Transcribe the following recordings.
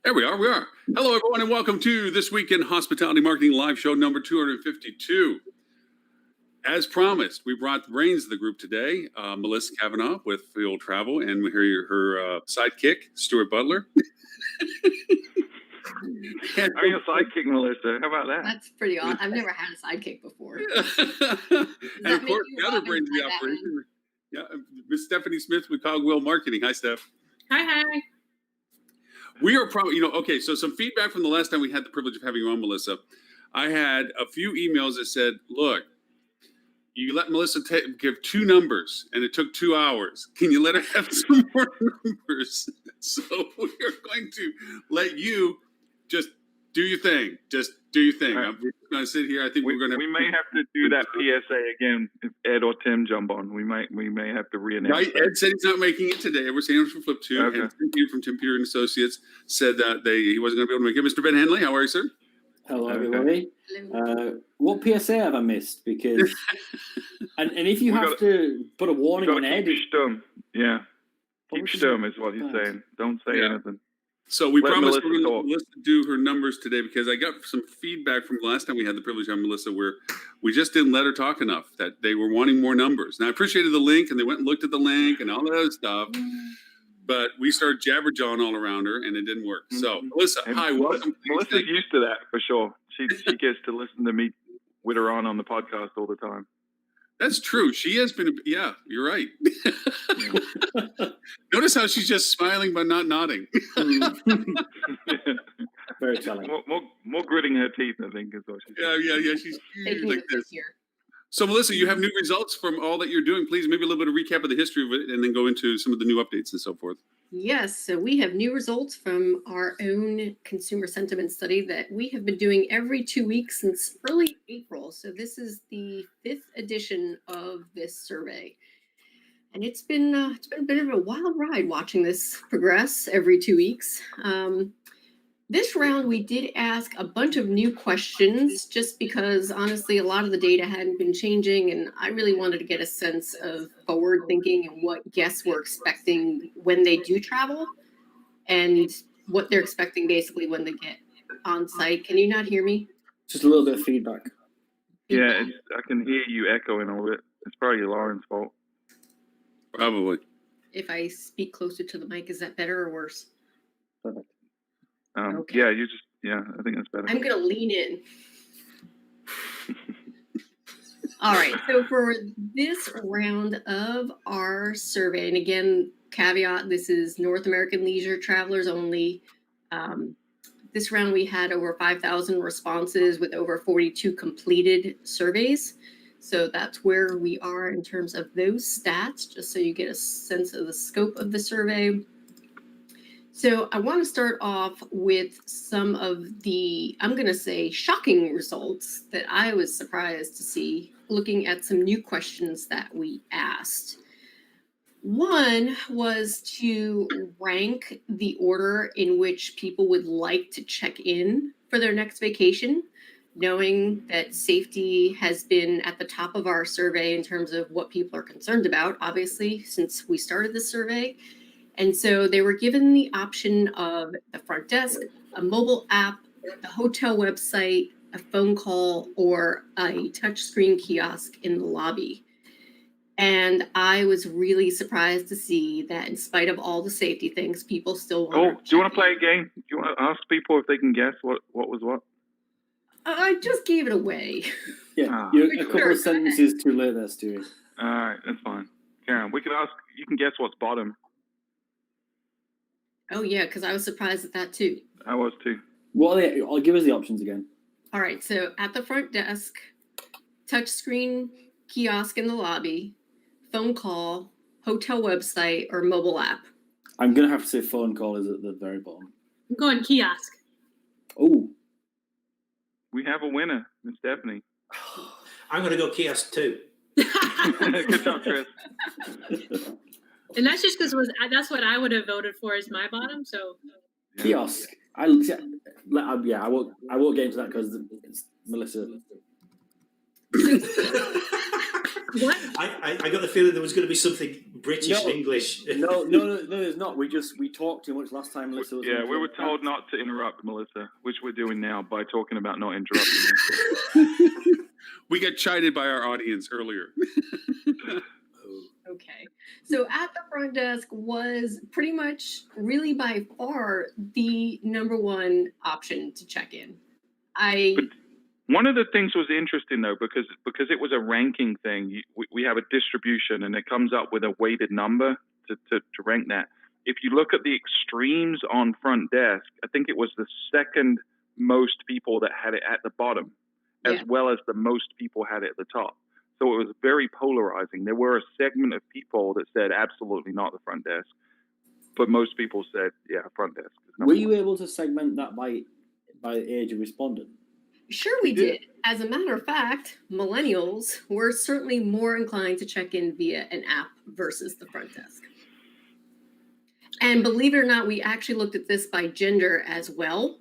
There we are. Hello, everyone, and welcome to This Week in Hospitality Marketing live show number 252. As promised, we brought the brains of the group today, Melissa Cavanaugh with Field Travel, and we hear her sidekick, Stuart Butler. I'm your sidekick, Melissa. How about that? That's pretty awesome. I've never had a sidekick before. And of course, the other brains of the operation, Miss Stephanie Smith with Cogwheel Marketing. Hi, Steph. Hi. We are probably, okay, so some feedback from the last time we had the privilege of having you on, Melissa. I had a few emails that said, look, you let Melissa give two numbers, and it took 2 hours. Can you let her have some more numbers? So we are going to let you just do your thing. Just do your thing. Right. I'm going to sit here. I think we're going to. We may have to do that PSA again if Ed or Tim jump on. We may have to re-announce. Ed said he's not making it today. We're saying from Flip 2. Okay. And Tim Peter from Tim Peter and Associates said that he wasn't going to be able to make it. Mr. Ben Henley, how are you, sir? Hello, everybody. What PSA have I missed? Because and if you have to put a warning on Ed, keep stum. Yeah, keep stum is what he's saying. Don't say anything. So we promised Melissa we're going to Melissa do her numbers today because I got some feedback from the last time we had the privilege of Melissa where we just didn't let her talk enough, that they were wanting more numbers. Now, I appreciated the link, and they went and looked at the link and all that other stuff, but we started jabberjawing all around her, and it didn't work. So, Melissa, hi, welcome. Melissa's used to that for sure. She gets to listen to me with her on the podcast all the time. That's true. She has been. Yeah, you're right. Notice how she's just smiling but not nodding. very telling. More gritting her teeth, I think, is what she's. Yeah. She's Taking like it this. here. So, Melissa, you have new results from all that you're doing. Please, maybe a little bit of recap of the history of it, and then go into some of the new updates and so forth. Yes, so we have new results from our own consumer sentiment study that we have been doing every 2 weeks since early April. So this is the 5th edition of this survey. And it's been a bit of a wild ride watching this progress every 2 weeks. This round, we did ask a bunch of new questions just because, honestly, a lot of the data hadn't been changing, and I really wanted to get a sense of forward thinking and what guests were expecting when they do travel and what they're expecting basically when they get on site. Can you not hear me? Just a little bit of feedback. Yeah, I can hear you echoing all it. It's probably Lauren's fault. Probably. If I speak closer to the mic, is that better or worse? Perfect. Okay. Yeah, I think that's better. I'm going to lean in. All right. So for this round of our survey, and again, caveat, this is North American leisure travelers only. This round, we had over 5,000 responses with over 42 completed surveys. So that's where we are in terms of those stats, just so you get a sense of the scope of the survey. So I want to start off with some of the, I'm going to say, shocking results that I was surprised to see looking at some new questions that we asked. One was to rank the order in which people would like to check in for their next vacation, knowing that safety has been at the top of our survey in terms of what people are concerned about, obviously, since we started the survey. And so they were given the option of the front desk, a mobile app, the hotel website, a phone call, or a touchscreen kiosk in the lobby. And I was really surprised to see that in spite of all the safety things, people still want do you want to play a game? Do you want to ask people if they can guess what was what? I just gave it away. Yeah, you're a couple of sentences too late there, Stuart. All right, that's fine. Karen, we can ask, you can guess what's bottom. Oh, yeah, because I was surprised at that, too. I was, too. What are they? I'll give us the options again. All right, so at the front desk, touchscreen kiosk in the lobby, phone call, hotel website, or mobile app. I'm going to have to say phone call is at the very bottom. I'm going kiosk. Oh. We have a winner, Miss Stephanie. I'm going to go kiosk too. Good job, Chris. And that's just because that's what I would have voted for as my bottom. So Kiosk. I won't get into that because it's Melissa. What? I got the feeling there was going to be something British No. English. No, there's not. We talked too much last time, Melissa. Was Yeah, we were told not to interrupt Melissa, which we're doing now by talking about not interrupting her. We got chided by our audience earlier. Okay. So at the front desk was pretty much really by far the number one option to check in. One of the things was interesting though, because it was a ranking thing. We have a distribution, and it comes up with a weighted number to rank that. If you look at the extremes on front desk, I think it was the second most people that had it at the bottom, as well as the most people had it at the top. So it was very polarizing. There were a segment of people that said absolutely not the front desk, but most people said, yeah, front desk. Were you able to segment that by age of respondent? Sure, we did. As a matter of fact, millennials were certainly more inclined to check in via an app versus the front desk. And believe it or not, we actually looked at this by gender as well.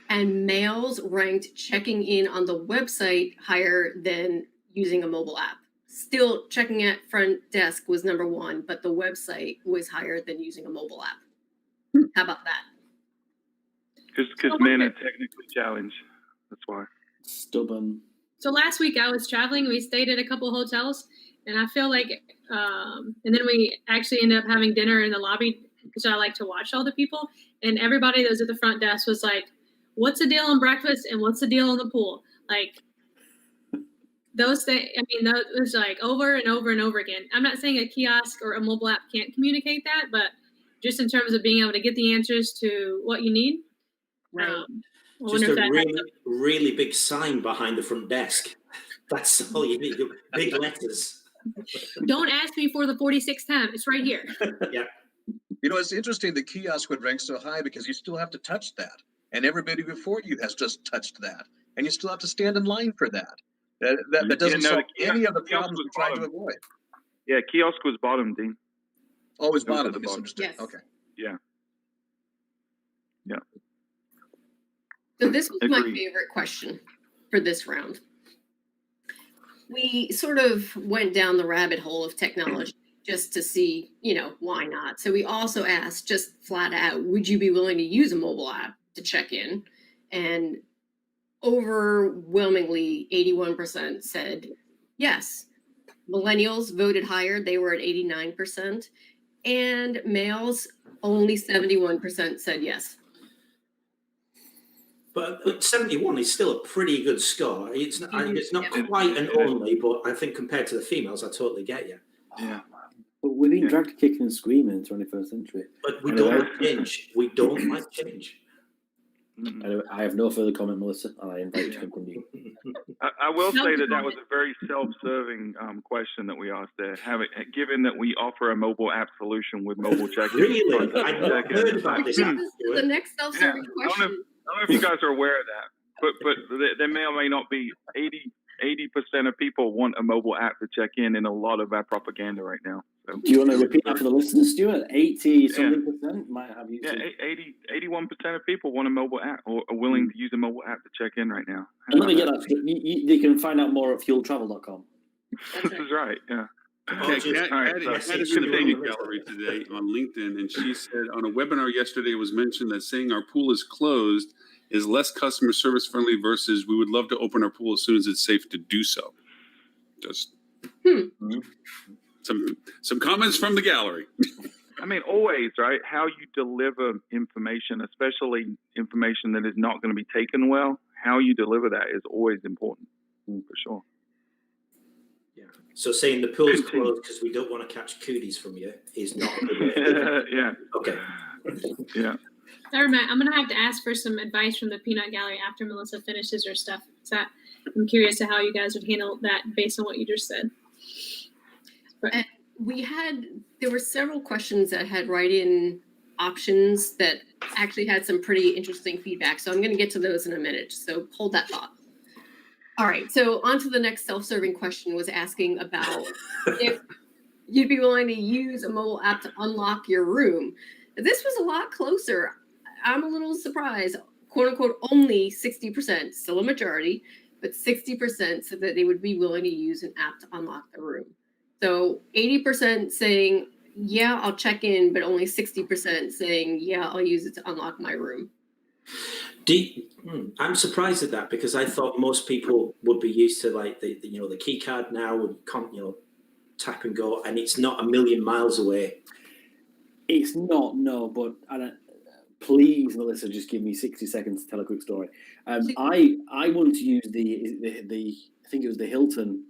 And males ranked checking in on the website higher than using a mobile app. Still, checking at front desk was number one, but the website was higher than using a mobile app. How about that? Because men are technically challenged. That's why. Stubborn. So last week I was traveling. We stayed at a couple hotels, and I feel like, and then we actually ended up having dinner in the lobby because I like to watch all the people. And everybody that was at the front desk was like, "What's the deal on breakfast? And what's the deal on the pool?" Like those things. I mean, that was like over and over and over again. I'm not saying a kiosk or a mobile app can't communicate that, but just in terms of being able to get the answers to what you need. Right. I Just wonder if a that really, really big sign behind the front desk. That's all you need. Big letters. Don't ask me for the 46th time. It's right here. Yeah. You know, it's interesting the kiosk would rank so high because you still have to touch that. And everybody before you has just touched that. And you still have to stand in line for that. That doesn't solve any of the problems we're trying to avoid. Yeah, kiosk was bottom, Dean. Always It was bottom, at I the bottom. misunderstood. Yes. Okay. Yeah. So this was my Agreed. favorite question for this round. We sort of went down the rabbit hole of technology just to see, why not? So we also asked just flat out, would you be willing to use a mobile app to check in? And overwhelmingly, 81% said yes. Millennials voted higher. They were at 89%. And males, only 71% said yes. But 71 is still a pretty good score. It's not quite an only, but I think compared to the females, I totally get you. Yeah. But we're being dragged kicking and screaming in the 21st century. But we don't like change. We don't like change. Anyway, I have no further comment, Melissa, and I invite you to continue. I will No say that comment. was a very self-serving question that we asked there. Given that we offer a mobile app solution with mobile check-in. Really? I've not heard about this. This is the next self-serving I question. don't know if you guys are aware of that, but there may or may not be 80% of people want a mobile app to check in a lot of our propaganda right now. So, Do you want to repeat that for the listeners, Stuart? 80-something% might have you. yeah, 81% of people want a mobile app or are willing to use a mobile app to check in right now. How And let me about get that. They can find out more at fueltravel.com. This is right, yeah. Okay, just- Kat all right, is in the Payment Gallery today on LinkedIn, and she said on a webinar yesterday it was mentioned that saying our pool is closed is less customer service friendly versus we would love to open our pool as soon as it's safe to do so. Just some comments from the gallery. I mean, always, right? How you deliver information, especially information that is not going to be taken well, how you deliver that is always important, for sure. Yeah. So saying the pool's closed because we don't want to catch cooties from you is not a good way to do it. Yeah, Okay. yeah. Never mind. I'm gonna have to ask for some advice from the Peanut Gallery after Melissa finishes her stuff. So I'm curious to how you guys would handle that based on what you just said. But There were several questions that had write-in options that actually had some pretty interesting feedback. So I'm going to get to those in a minute. So hold that thought. All right. So on to the next self-serving question was asking about if you'd be willing to use a mobile app to unlock your room. This was a lot closer. I'm a little surprised. Quote unquote, only 60%, still a majority, but 60% said that they would be willing to use an app to unlock their room. So 80% saying, yeah, I'll check in, but only 60% saying, yeah, I'll use it to unlock my room. I'm surprised at that because I thought most people would be used to like the key card now would tap and go, and it's not a million miles away. It's not, no, but please, Melissa, just give me 60 seconds to tell a quick story. I wanted to use the I think it was the Hilton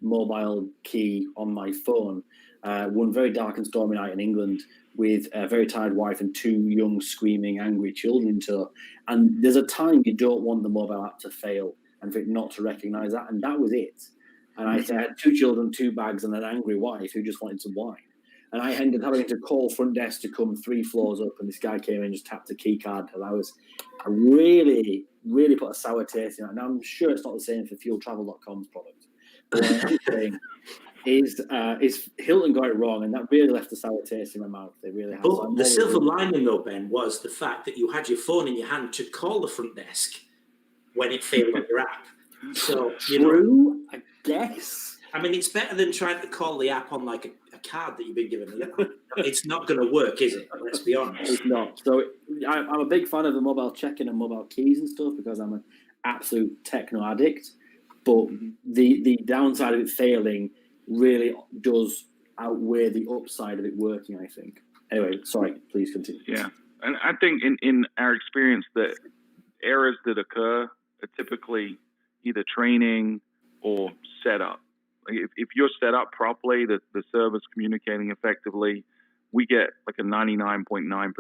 mobile key on my phone one very dark and stormy night in England with a very tired wife and 2 young, screaming, angry children in tow. And there's a time you don't want the mobile app to fail and for it not to recognise that, and that was it. And I had 2 children, 2 bags, and an angry wife who just wanted some wine. And I ended up having to call front desk to come 3 floors up, and this guy came in and just tapped a key card. And I really, really put a sour taste in it. And I'm sure it's not the same for fueltravel.com's product. But what I'm saying is Hilton got it wrong, and that really left a sour taste in my mouth. They really have. But the silver lining, though, Ben, was the fact that you had your phone in your hand to call the front desk when it failed on your app. So, True, I guess. I mean, it's better than trying to call the app on like a card that you've been given. It's not going to work, is it? Let's be honest. It's not. So I'm a big fan of the mobile check-in and mobile keys and stuff because I'm an absolute techno addict. But the downside of it failing really does outweigh the upside of it working, I think. Anyway, sorry, please continue. Yeah. And I think in our experience, the errors that occur are typically either training or setup. If you're set up properly, the server's communicating effectively, we get like a 99.9%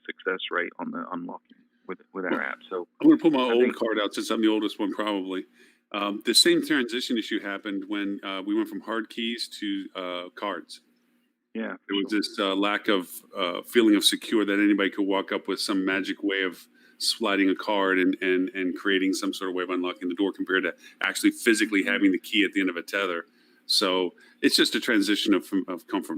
success rate on the unlocking with our app. So I'm going to pull my old card out since I'm the oldest one, probably. The same transition issue happened when we went from hard keys to cards. Yeah, there was this lack of feeling of secure that anybody could walk up with some magic way of sliding a card and creating some sort of way of unlocking the door compared to actually physically having the key at the end of a tether. So it's just a transition of comfort.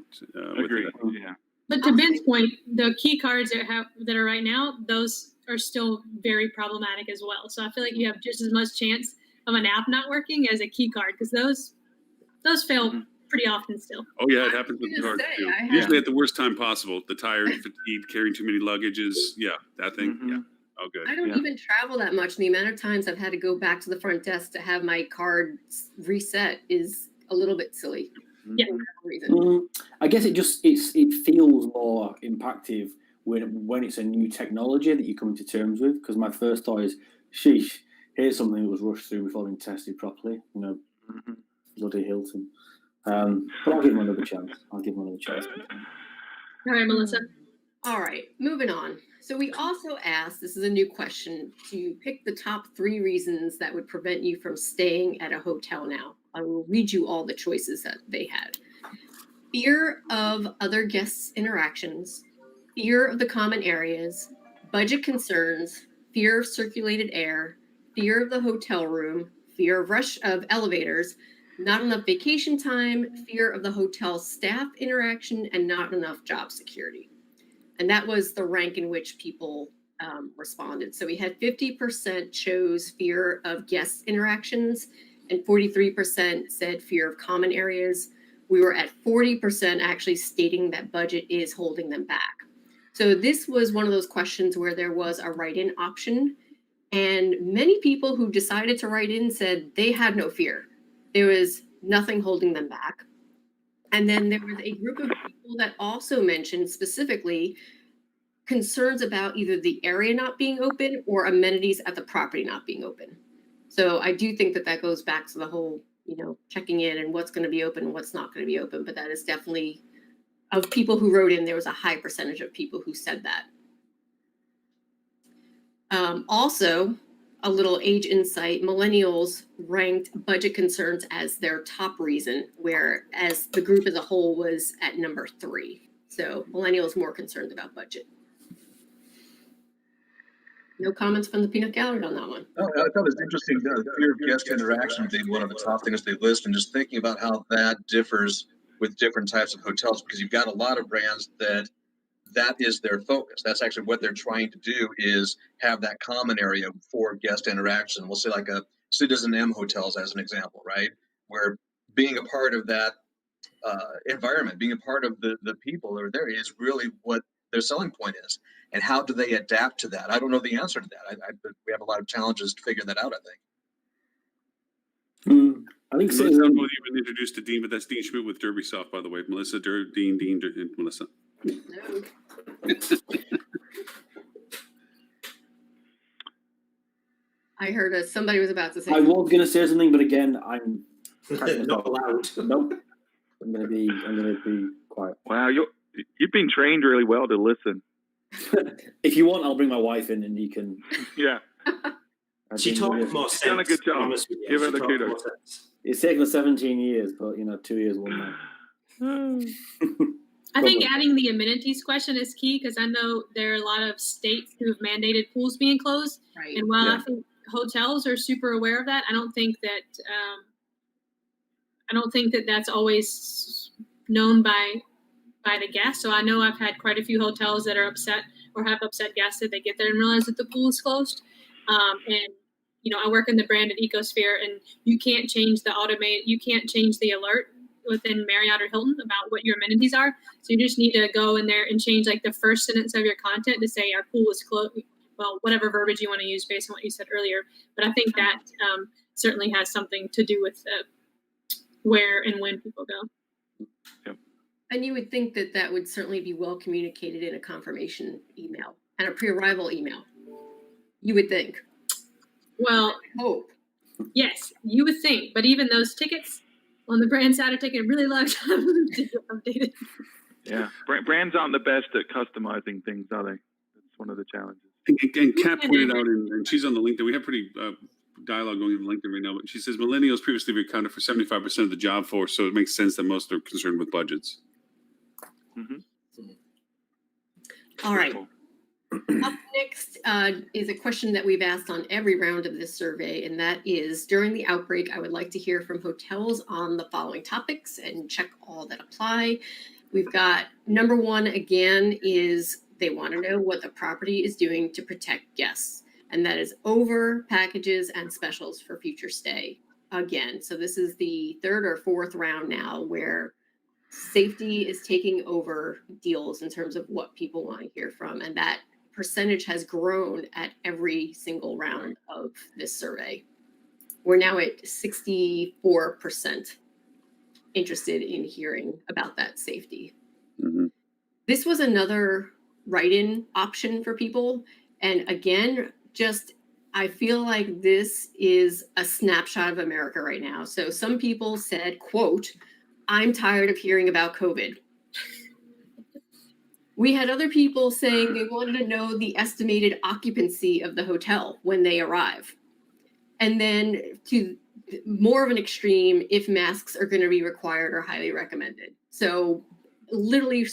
Agreed. Yeah. But to Ben's point, the key cards that are right now, those are still very problematic as well. So I feel like you have just as much chance of an app not working as a key card because those fail pretty often still. Oh yeah, it happens with the cards too. Usually at the worst time possible. The tired, fatigued, carrying too many luggages. Yeah, that thing. Yeah. Oh, good. I don't even travel that much. And the amount of times I've had to go back to the front desk to have my card reset is a little bit silly. Yeah. For that reason. I guess it feels more impactful when it's a new technology that you come to terms with. Because my first thought is, sheesh, here's something that was rushed through before being tested properly. Bloody Hilton. But I'll give him another chance. All right, Melissa. All right, moving on. So we also asked, this is a new question, to pick the top 3 reasons that would prevent you from staying at a hotel now. I will read you all the choices that they had. Fear of other guests' interactions, fear of the common areas, budget concerns, fear of circulated air, fear of the hotel room, fear of rush of elevators, not enough vacation time, fear of the hotel staff interaction, and not enough job security. And that was the rank in which people responded. So we had 50% chose fear of guest interactions, and 43% said fear of common areas. We were at 40% actually stating that budget is holding them back. So this was one of those questions where there was a write-in option, and many people who decided to write in said they had no fear. There was nothing holding them back. And then there was a group of people that also mentioned specifically concerns about either the area not being open or amenities at the property not being open. So I do think that goes back to the whole, checking in and what's going to be open and what's not going to be open. But that is definitely, of people who wrote in, there was a high percentage of people who said that. Also, a little age insight, millennials ranked budget concerns as their top reason, whereas the group as a whole was at number 3. So millennials more concerned about budget. No comments from the peanut gallery on that one. Oh, I thought it was interesting. The fear of guest interaction being one of the top things they list, and just thinking about how that differs with different types of hotels, because you've got a lot of brands that is their focus. That's actually what they're trying to do, is have that common area for guest interaction. We'll say like a Citizen M hotels as an example, right? Where being a part of that environment, being a part of the people that are there is really what their selling point is. And how do they adapt to that? I don't know the answer to that. We have a lot of challenges to figure that out, I think. I think Melissa, I sitting don't room, know if you've been introduced to Dean, but that's Dean Schmidt with Derby Soft, by the way. Melissa, Dean, and Melissa. No. I heard somebody was about to say. I was going to say something, but again, I'm Not allowed. Nope. I'm gonna be quiet. Wow, you've been trained really well to listen. If you want, I'll bring my wife in and you can. Yeah. She talked more sense. Done a good job. Give her the kudos. It's taken us 17 years, but 2 years, 1 month. I think adding the amenities question is key because I know there are a lot of states who have mandated pools being closed. Right. And while Yeah. I think hotels are super aware of that, I don't think that that's always known by the guests. So I know I've had quite a few hotels that are upset or have upset guests that they get there and realize that the pool is closed. And I work in the branded ecosphere, and you can't change the alert within Marriott or Hilton about what your amenities are. So you just need to go in there and change like the first sentence of your content to say our pool is closed. Well, whatever verbiage you want to use based on what you said earlier. But I think that certainly has something to do with where and when people go. Yep. And you would think that that would certainly be well communicated in a confirmation email and a pre-arrival email. You would think. Well, Hope. yes, you would think. But even those tickets on the brand side are taking a really long time to get updated. Yeah. Brands aren't the best at customizing things, are they? That's one of the challenges. And Kat pointed out, and she's on the LinkedIn. We have pretty dialogue going on LinkedIn right now, but she says millennials previously accounted for 75% of the job force, so it makes sense that most are concerned with budgets. Mm-hmm. All right. Cool. Up next is a question that we've asked on every round of this survey, and that is, during the outbreak, I would like to hear from hotels on the following topics and check all that apply. We've got number one, again, is they want to know what the property is doing to protect guests, and that is over packages and specials for future stay. Again, so this is the third or fourth round now where safety is taking over deals in terms of what people want to hear from, and that percentage has grown at every single round of this survey. We're now at 64% interested in hearing about that safety. Mm-hmm. This was another write-in option for people. And again, I feel like this is a snapshot of America right now. So some people said, quote, "I'm tired of hearing about COVID." We had other people saying they wanted to know the estimated occupancy of the hotel when they arrive. And then to more of an extreme, if masks are going to be required or highly recommended. So literally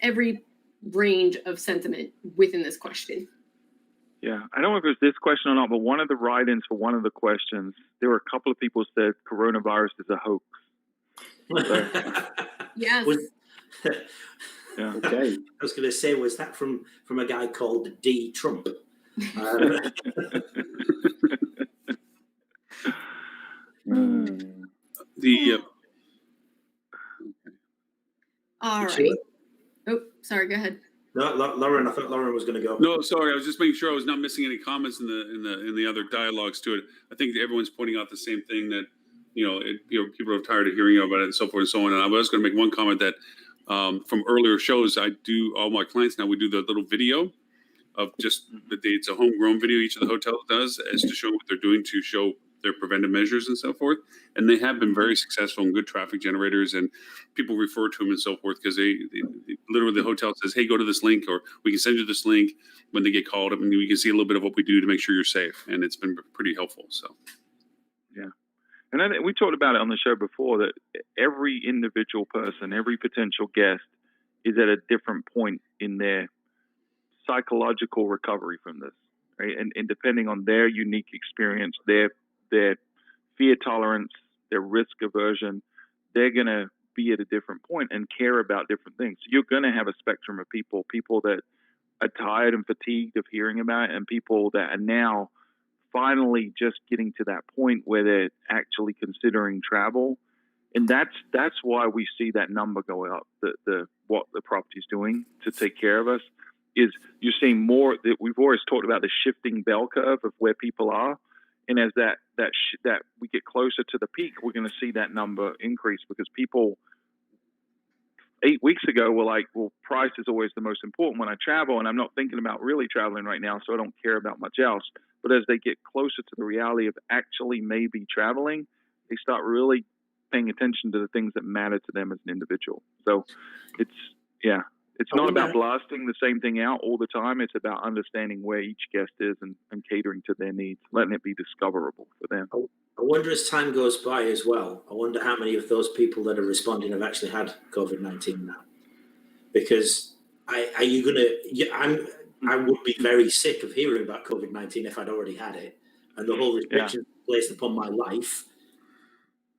every range of sentiment within this question. Yeah, I don't know if it was this question or not, but one of the write-ins for one of the questions, there were a couple of people who said coronavirus is a hoax. Yes. Yeah. Okay. I was going to say, was that from a guy called D. Trump? All right. Sure. Oh, sorry. Go ahead. No, Lauren. I thought Lauren was going to go. No, sorry. I was just making sure I was not missing any comments in the other dialogues to it. I think everyone's pointing out the same thing, that people are tired of hearing about it and so forth and so on. And I was going to make one comment that from earlier shows, I do all my clients now. We do the little video of just it's a homegrown video each of the hotels does as to show what they're doing to show their preventive measures and so forth. And they have been very successful and good traffic generators, and people refer to them and so forth because they literally, the hotel says, "Hey, go to this link," or "We can send you this link," when they get called up, and you can see a little bit of what we do to make sure you're safe. And it's been pretty helpful. So, yeah. And then we talked about it on the show before that every individual person, every potential guest is at a different point in their psychological recovery from this, right? And depending on their unique experience, their fear tolerance, their risk aversion, they're going to be at a different point and care about different things. So you're going to have a spectrum of people that are tired and fatigued of hearing about it, and people that are now finally just getting to that point where they're actually considering travel And that's why we see that number go up. The what the property's doing to take care of us is you're seeing more. That we've always talked about the shifting bell curve of where people are, and as that we get closer to the peak, we're going to see that number increase because people 8 weeks ago were like, well, price is always the most important when I travel, and I'm not thinking about really traveling right now, so I don't care about much else. But as they get closer to the reality of actually maybe traveling, they start really paying attention to the things that matter to them as an individual. So it's not about blasting the same thing out all the time. It's about understanding where each guest is and catering to their needs, letting it be discoverable for them. I wonder as time goes by as well, I wonder how many of those people that are responding have actually had COVID-19 now. Because are you going to, I would be very sick of hearing about COVID-19 if I'd already had it. And the whole restrictions placed upon my life,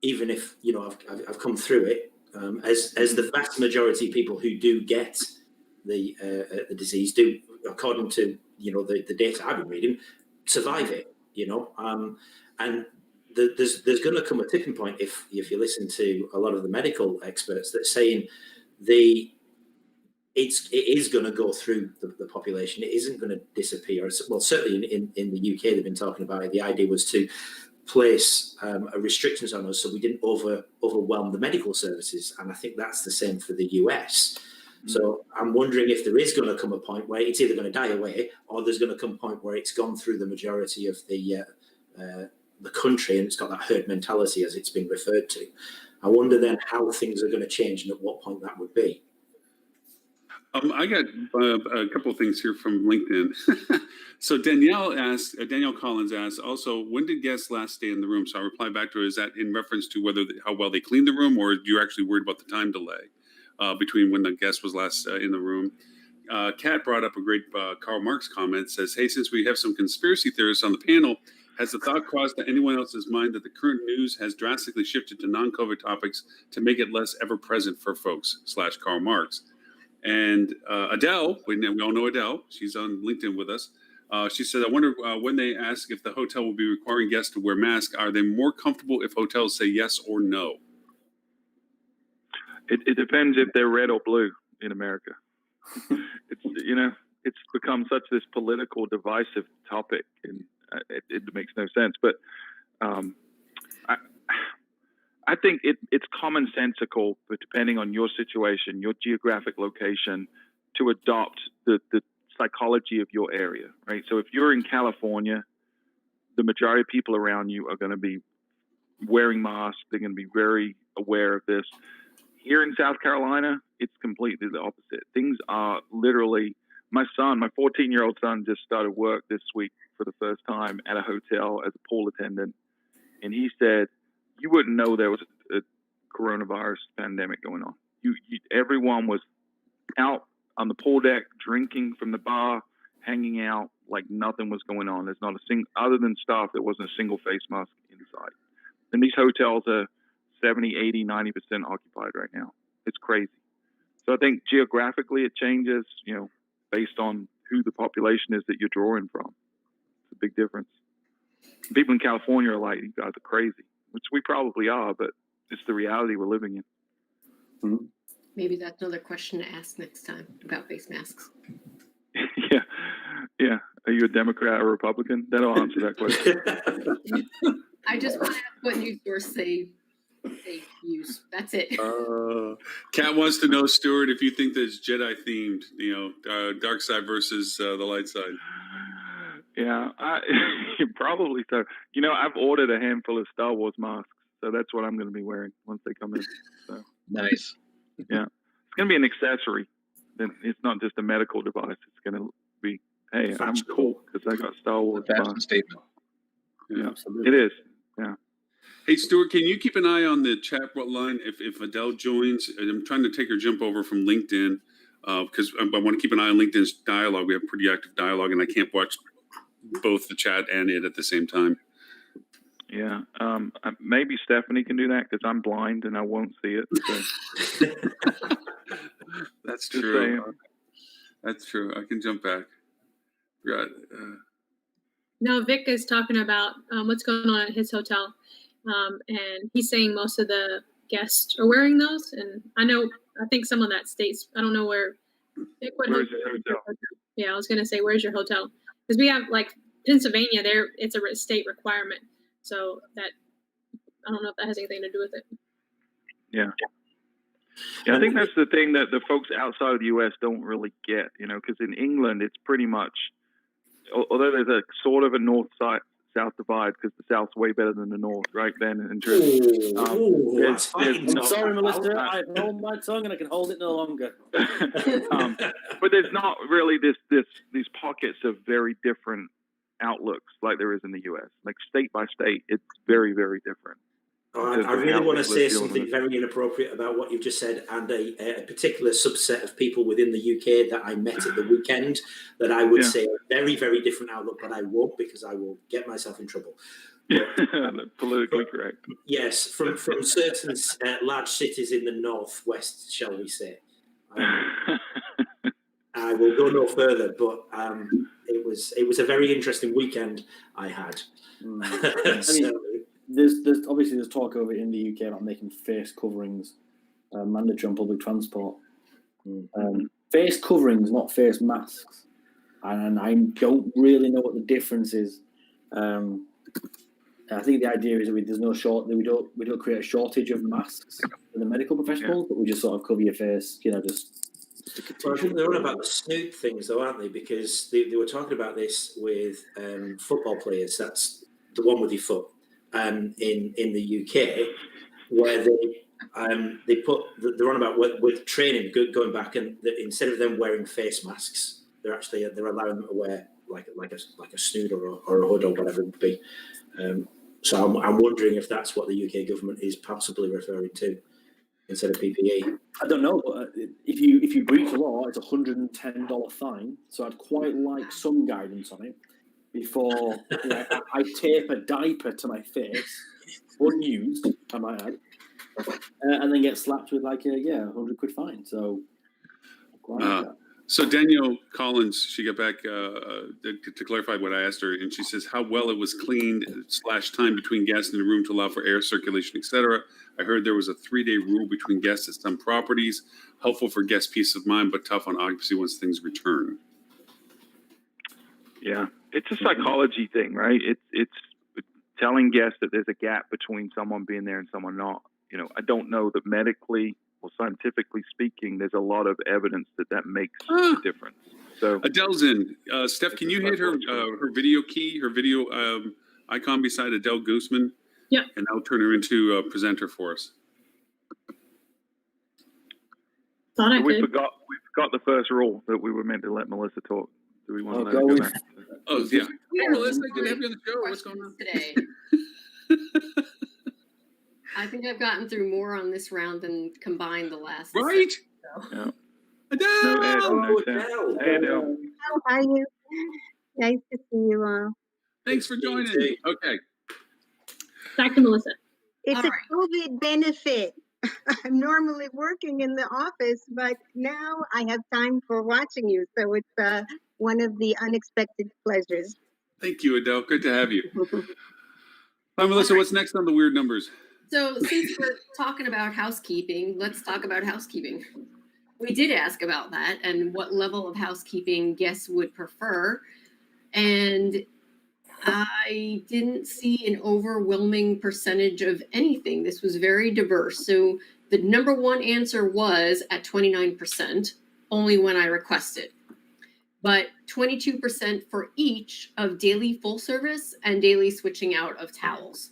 even if, you know, I've come through it, as the vast majority of people who do get the disease do, according to, you know, the data I've been reading, survive it, you know. And there's going to come a tipping point if you listen to a lot of the medical experts that saying it is going to go through the population. It isn't going to disappear. Well, certainly in the UK, they've been talking about it. The idea was to place restrictions on us so we didn't overwhelm the medical services. And I think that's the same for the US. So I'm wondering if there is going to come a point where it's either going to die away or there's going to come a point where it's gone through the majority of the country and it's got that herd mentality as it's been referred to. I wonder then how things are going to change and at what point that would be. I got a couple of things here from LinkedIn. So Danielle Collins asked, also, when did guests last stay in the room? So I replied back to her, is that in reference to how well they cleaned the room, or are you actually worried about the time delay between when the guest was last in the room? Kat brought up a great Karl Marx comment, says, hey, since we have some conspiracy theorists on the panel, has the thought crossed to anyone else's mind that the current news has drastically shifted to non-COVID topics to make it less ever-present for folks, / Karl Marx? And Adele, we all know Adele. She's on LinkedIn with us. She said, I wonder when they ask if the hotel will be requiring guests to wear masks, are they more comfortable if hotels say yes or no? It depends if they're red or blue in America. It's become such this political divisive topic, and it makes no sense. But I think it's commonsensical, but depending on your situation, your geographic location, to adopt the psychology of your area, right? So if you're in California, the majority of people around you are going to be wearing masks. They're going to be very aware of this. Here in South Carolina, it's completely the opposite. Things are literally, my 14-year-old son just started work this week for the first time at a hotel as a pool attendant. And he said, you wouldn't know there was a coronavirus pandemic going on. Everyone was out on the pool deck, drinking from the bar, hanging out like nothing was going on. There's not a single, other than staff, there wasn't a single face mask inside. And these hotels are 70, 80, 90% occupied right now. It's crazy. So I think geographically it changes, based on who the population is that you're drawing from. It's a big difference. People in California are like, you guys are crazy, which we probably are, but it's the reality we're living in. Mm-hmm. Maybe that's another question to ask next time about face masks. Yeah. Are you a Democrat or Republican? That'll answer that question. I just want to ask what news source they use. That's it. Kat wants to know, Stuart, if you think that it's Jedi themed, dark side versus the light side. Yeah, probably so. I've ordered a handful of Star Wars masks, so that's what I'm going to be wearing once they come in. So Nice. yeah, it's going to be an accessory. It's not just a medical device. It's going to be, hey, I'm cool because I got Star Wars. Fashion statement. Yeah, it is. Yeah. Hey, Stuart, can you keep an eye on the chat line if Adele joins? I'm trying to take her jump over from LinkedIn because I want to keep an eye on LinkedIn's dialogue. We have pretty active dialogue, and I can't watch both the chat and it at the same time. Yeah. Maybe Stephanie can do that because I'm blind and I won't see it. So. That's true. That's true. I can jump back. Right. No, Vic is talking about what's going on at his hotel. And he's saying most of the guests are wearing those. And I think some of that states, I don't know where. Where's your hotel? Yeah, I was going to say, where's your hotel? Because we have like Pennsylvania there, it's a state requirement. So that, I don't know if that has anything to do with it. Yeah. Yeah, I think that's the thing that the folks outside of the U.S. don't really get, because in England, it's pretty much, although there's a sort of a north-south divide, because the south's way better than the north, right, Ben? In terms I'm sorry, Melissa, I hold my tongue and I can hold it no longer. But there's not really these pockets of very different outlooks like there is in the U.S. Like state by state, it's very, very different. I really want to say something very inappropriate about what you've just said, and a particular subset of people within the UK that I met at the weekend that I would say a very, very different outlook, but I won't because I will get myself in trouble. Politically correct. Yes, from certain large cities in the northwest, shall we say. I will go no further, but it was a very interesting weekend I had. There's obviously there's talk over in the UK about making face coverings mandatory on public transport. Face coverings, not face masks, and I don't really know what the difference is. I think the idea is that we don't create a shortage of masks for the medical professionals, but we just sort of cover your face, Well, I think they're on about the snoot things, though, aren't they? Because they were talking about this with football players. That's the one with your foot. In the UK, where they're on about with training going back, and instead of them wearing face masks, they're allowing them to wear like a snoot or a hood or whatever it would be. So I'm wondering if that's what the UK government is possibly referring to instead of PPE. I don't know, but if you breach the law, it's $110 fine. So I'd quite like some guidance on it before I tape a diaper to my face, unused, I might add, and then get slapped with like a £100 fine. So, so Danielle Collins, she got back to clarify what I asked her, and she says how well it was cleaned / time between guests in the room to allow for air circulation, etc. I heard there was a 3-day rule between guests at some properties, helpful for guest peace of mind, but tough on occupancy once things return. Yeah, it's a psychology thing, right? It's telling guests that there's a gap between someone being there and someone not. I don't know that medically or scientifically speaking, there's a lot of evidence that makes a difference. So Adele's in. Steph, can you hit her video key, her video icon beside Adele Guzman? Yeah. And I'll turn her into a presenter for us. Thought I we could. forgot the first rule that we were meant to let Melissa talk. Do we want to go go with- back? Oh, yeah. Hey, Melissa, good to have you on the show. What's going on today? I think I've gotten through more on this round than combined the last. Right? So. Yeah. Adele! No, Ed, no, Sam. Adele. Hey, Adele. How are you? Nice to see you all. Thanks for joining. Okay. Back to Melissa. It's All a right. COVID benefit. I'm normally working in the office, but now I have time for watching you. So it's one of the unexpected pleasures. Thank you, Adele. Good to have you. Hi, Melissa. What's next on the weird numbers? So since we're talking about housekeeping, let's talk about housekeeping. We did ask about that and what level of housekeeping guests would prefer. And I didn't see an overwhelming percentage of anything. This was very diverse. So the number one answer was at 29%, only when I requested. But 22% for each of daily full service and daily switching out of towels.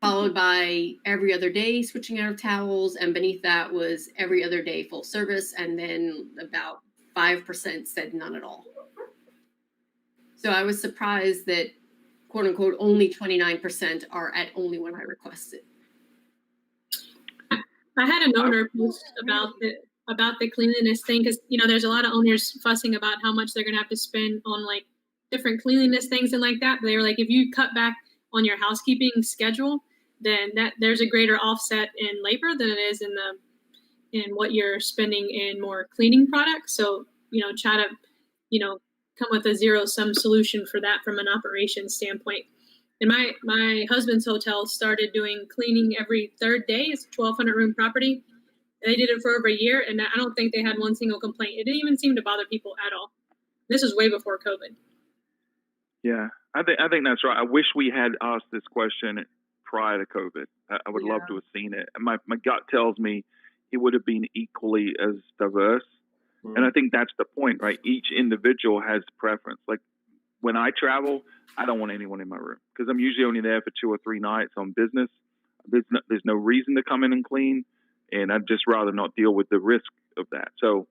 Followed by every other day switching out of towels, and beneath that was every other day full service, and then about 5% said none at all. So I was surprised that, quote unquote, only 29% are at only when I requested. I had an owner post about the cleanliness thing because there's a lot of owners fussing about how much they're gonna have to spend on like different cleanliness things and like that. But they were like, if you cut back on your housekeeping schedule, then there's a greater offset in labor than it is in what you're spending in more cleaning products. So try to come with a zero-sum solution for that from an operations standpoint. And my husband's hotel started doing cleaning every third day. It's a 1,200 room property. They did it for over a year, and I don't think they had one single complaint. It didn't even seem to bother people at all. This was way before COVID. Yeah, I think that's right. I wish we had asked this question prior to COVID. I would love to have seen it. My gut tells me it would have been equally as diverse. And I think that's the point, right? Each individual has preference. Like when I travel, I don't want anyone in my room because I'm usually only there for 2 or 3 nights on business. There's no reason to come in and clean, and I'd just rather not deal with the risk of that. So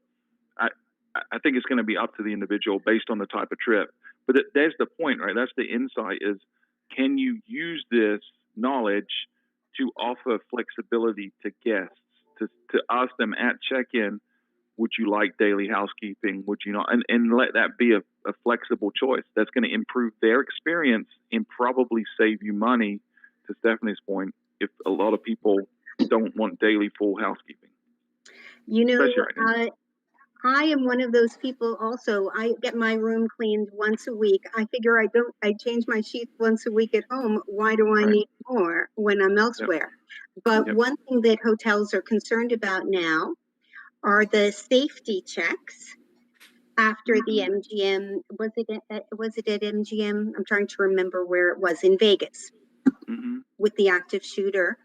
I think it's going to be up to the individual based on the type of trip. But there's the point, right? That's the insight is, can you use this knowledge to offer flexibility to guests, to ask them at check-in, would you like daily housekeeping? Would you not? And let that be a flexible choice. That's going to improve their experience and probably save you money, to Stephanie's point, if a lot of people don't want daily full housekeeping. You know, Especially right now. I am one of those people also. I get my room cleaned once a week. I figure I change my sheets once a week at home. Why do I need more when I'm elsewhere? But one thing that hotels are concerned about now are the safety checks after the MGM. Was it at MGM? I'm trying to remember where it was, in Vegas, with the active shooter.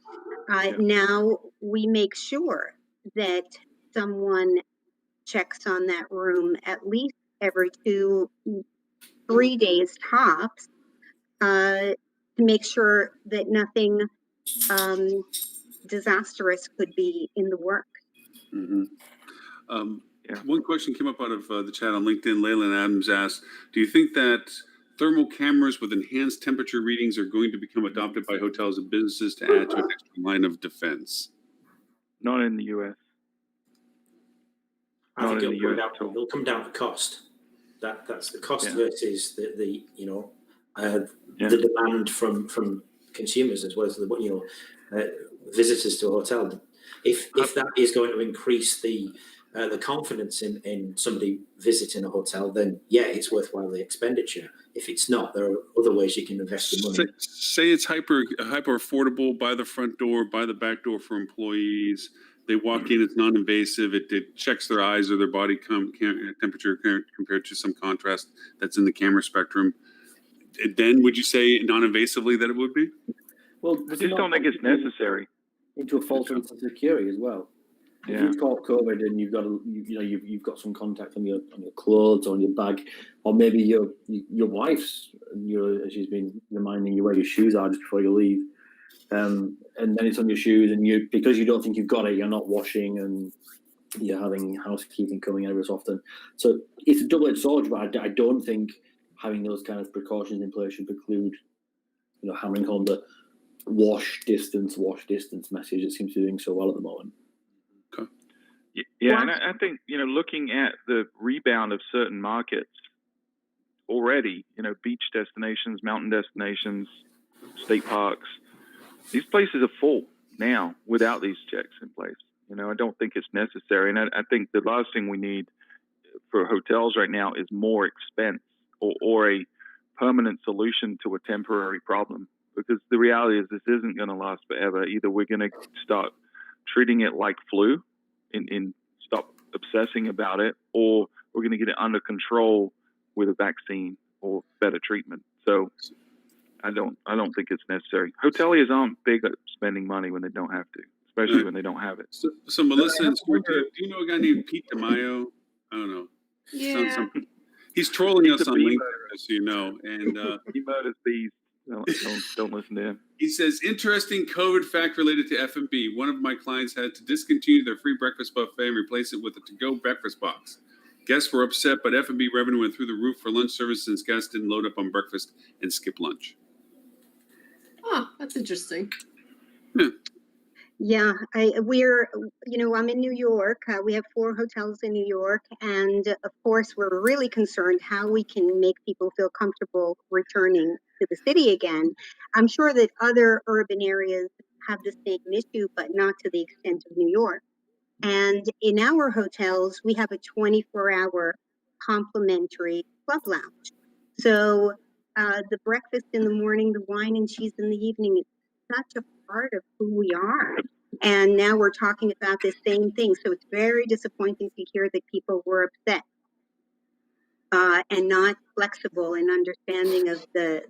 Now we make sure that someone checks on that room at least every 2-3 days tops, to make sure that nothing disastrous could be in the work. One question came up out of the chat on LinkedIn. Leyland Adams asked, do you think that thermal cameras with enhanced temperature readings are going to become adopted by hotels and businesses to add to an extra line of defense? Not in the U.S. I think it'll come down to cost. That's the cost versus the demand from consumers as well as the visitors to a hotel. If that is going to increase the confidence in somebody visiting a hotel, then it's worthwhile the expenditure. If it's not, there are other ways you can invest your money. Say it's hyper affordable, by the front door, by the back door for employees. They walk in, it's non-invasive. It checks their eyes or their body temperature compared to some contrast that's in the camera spectrum. Then would you say non-invasively that it would be? Well, I just don't think it's necessary. Into a false sense of security as well. If you've caught COVID and you've got some contact on your clothes or on your bag, or maybe your wife's, she's been reminding you where your shoes are just before you leave. And then it's on your shoes, and because you don't think you've got it, you're not washing, and you're having housekeeping coming every so often. So it's a double-edged sword, but I don't think having those kind of precautions in place should preclude, hammering home the wash distance message that seems to be doing so well at the moment. Okay. Yeah, and I think looking at the rebound of certain markets already, beach destinations, mountain destinations, state parks. These places are full now without these checks in place. I don't think it's necessary. And I think the last thing we need for hotels right now is more expense or a permanent solution to a temporary problem. Because the reality is this isn't going to last forever. Either we're going to start treating it like flu and stop obsessing about it, or we're going to get it under control with a vaccine or better treatment. So I don't think it's necessary. Hoteliers aren't big at spending money when they don't have to, especially when they don't have it. So Melissa, do you know a guy named Pete DeMaio? I don't know. Yeah. He's trolling us on LinkedIn, as you know, and he murders bees. Don't listen to him. He says, interesting COVID fact related to F&B. One of my clients had to discontinue their free breakfast buffet and replace it with a to-go breakfast box. Guests were upset, but F&B revenue went through the roof for lunch service since guests didn't load up on breakfast and skip lunch. Oh, that's interesting. Yeah, I'm in New York. We have 4 hotels in New York, and of course, we're really concerned how we can make people feel comfortable returning to the city again. I'm sure that other urban areas have the same issue, but not to the extent of New York. And in our hotels, we have a 24-hour complimentary club lounge. So the breakfast in the morning, the wine and cheese in the evening. It's such a part of who we are. And now we're talking about the same thing. So it's very disappointing to hear that people were upset and not flexible in understanding of the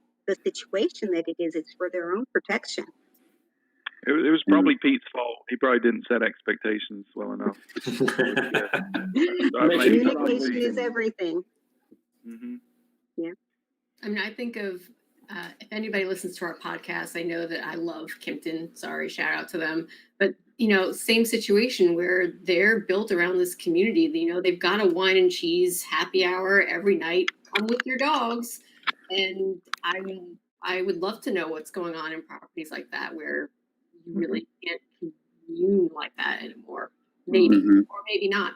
situation that it is. It's for their own protection. It was probably Pete's fault. He probably didn't set expectations well enough. Communication is everything. Mm-hmm. Yeah. I mean, I think of if anybody listens to our podcast, they know that I love Kimpton. Sorry, shout out to them. But same situation where they're built around this community. They've got a wine and cheese happy hour every night. Come with your dogs, and I would love to know what's going on in properties like that where you really can't commune like that anymore. Maybe or maybe not.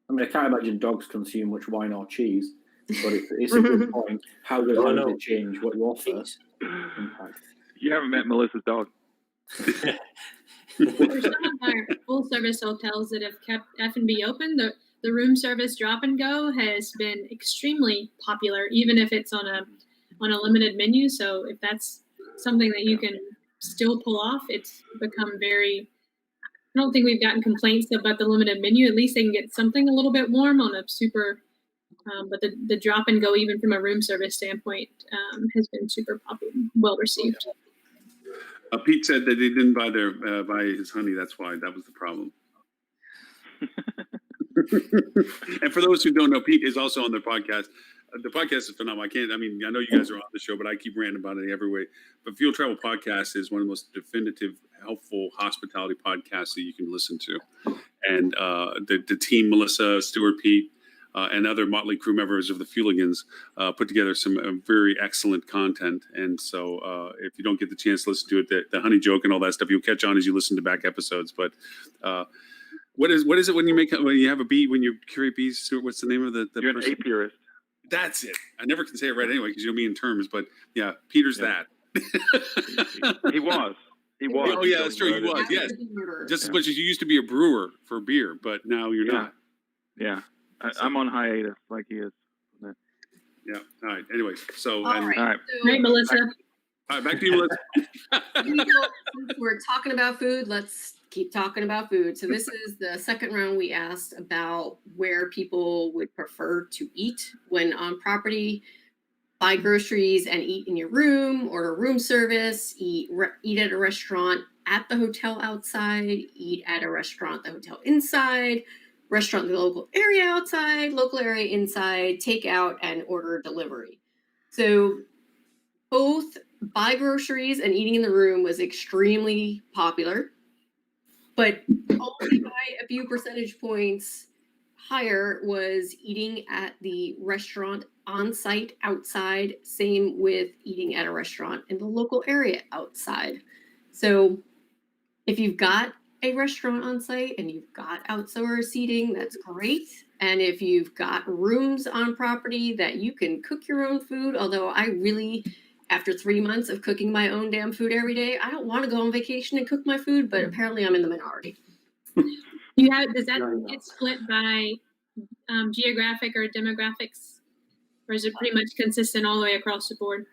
I mean, I can't imagine dogs consume much wine or cheese, but it's a good point. How does it change what you offer? You haven't met Melissa's dog. For some of our full service hotels that have kept F&B open, the room service drop and go has been extremely popular, even if it's on a limited menu. So if that's something that you can still pull off, it's become very. I don't think we've gotten complaints about the limited menu. At least they can get something a little bit warm on a super. But the drop and go, even from a room service standpoint, has been super popular, well received. Pete said that they didn't buy his honey. That's why that was the problem. And for those who don't know, Pete is also on the podcast. The podcast is phenomenal. I know you guys are on the show, but I keep ranting about it every way. But Field Travel Podcast is one of the most definitive, helpful hospitality podcasts that you can listen to. And the team, Melissa, Stuart, Pete, and other motley crew members of the Fueligans put together some very excellent content. And so if you don't get the chance to listen to it, the honey joke and all that stuff, you'll catch on as you listen to back episodes. But what is it when you have a bee, when you curate bees, Stuart, what's the name of the You're person? an apiarist. That's it. I never can say it right anyway because you'll be in terms. But yeah, Peter's that. He was. Oh yeah, that's true. He was. Yes, just as much as you used to be a brewer for beer, but now you're not. Yeah, I'm on hiatus like he is. Yeah. All right. Anyway, so All right. All right. Right, Melissa. All right, back to you, Melissa. Since we're talking about food, let's keep talking about food. So this is the second round. We asked about where people would prefer to eat when on property. Buy groceries and eat in your room, order room service, eat at a restaurant at the hotel outside, eat at a restaurant, the hotel inside, restaurant, the local area outside, local area inside, take out and order delivery. So both buy groceries and eating in the room was extremely popular, but only by a few percentage points higher was eating at the restaurant on site outside. Same with eating at a restaurant in the local area outside. So if you've got a restaurant on site and you've got outdoor seating, that's great. And if you've got rooms on property that you can cook your own food, although I really, after 3 months of cooking my own damn food every day, I don't want to go on vacation and cook my food, but apparently I'm in the minority. Does that get split by geographic or demographics? Or is it pretty much consistent all the way across the board?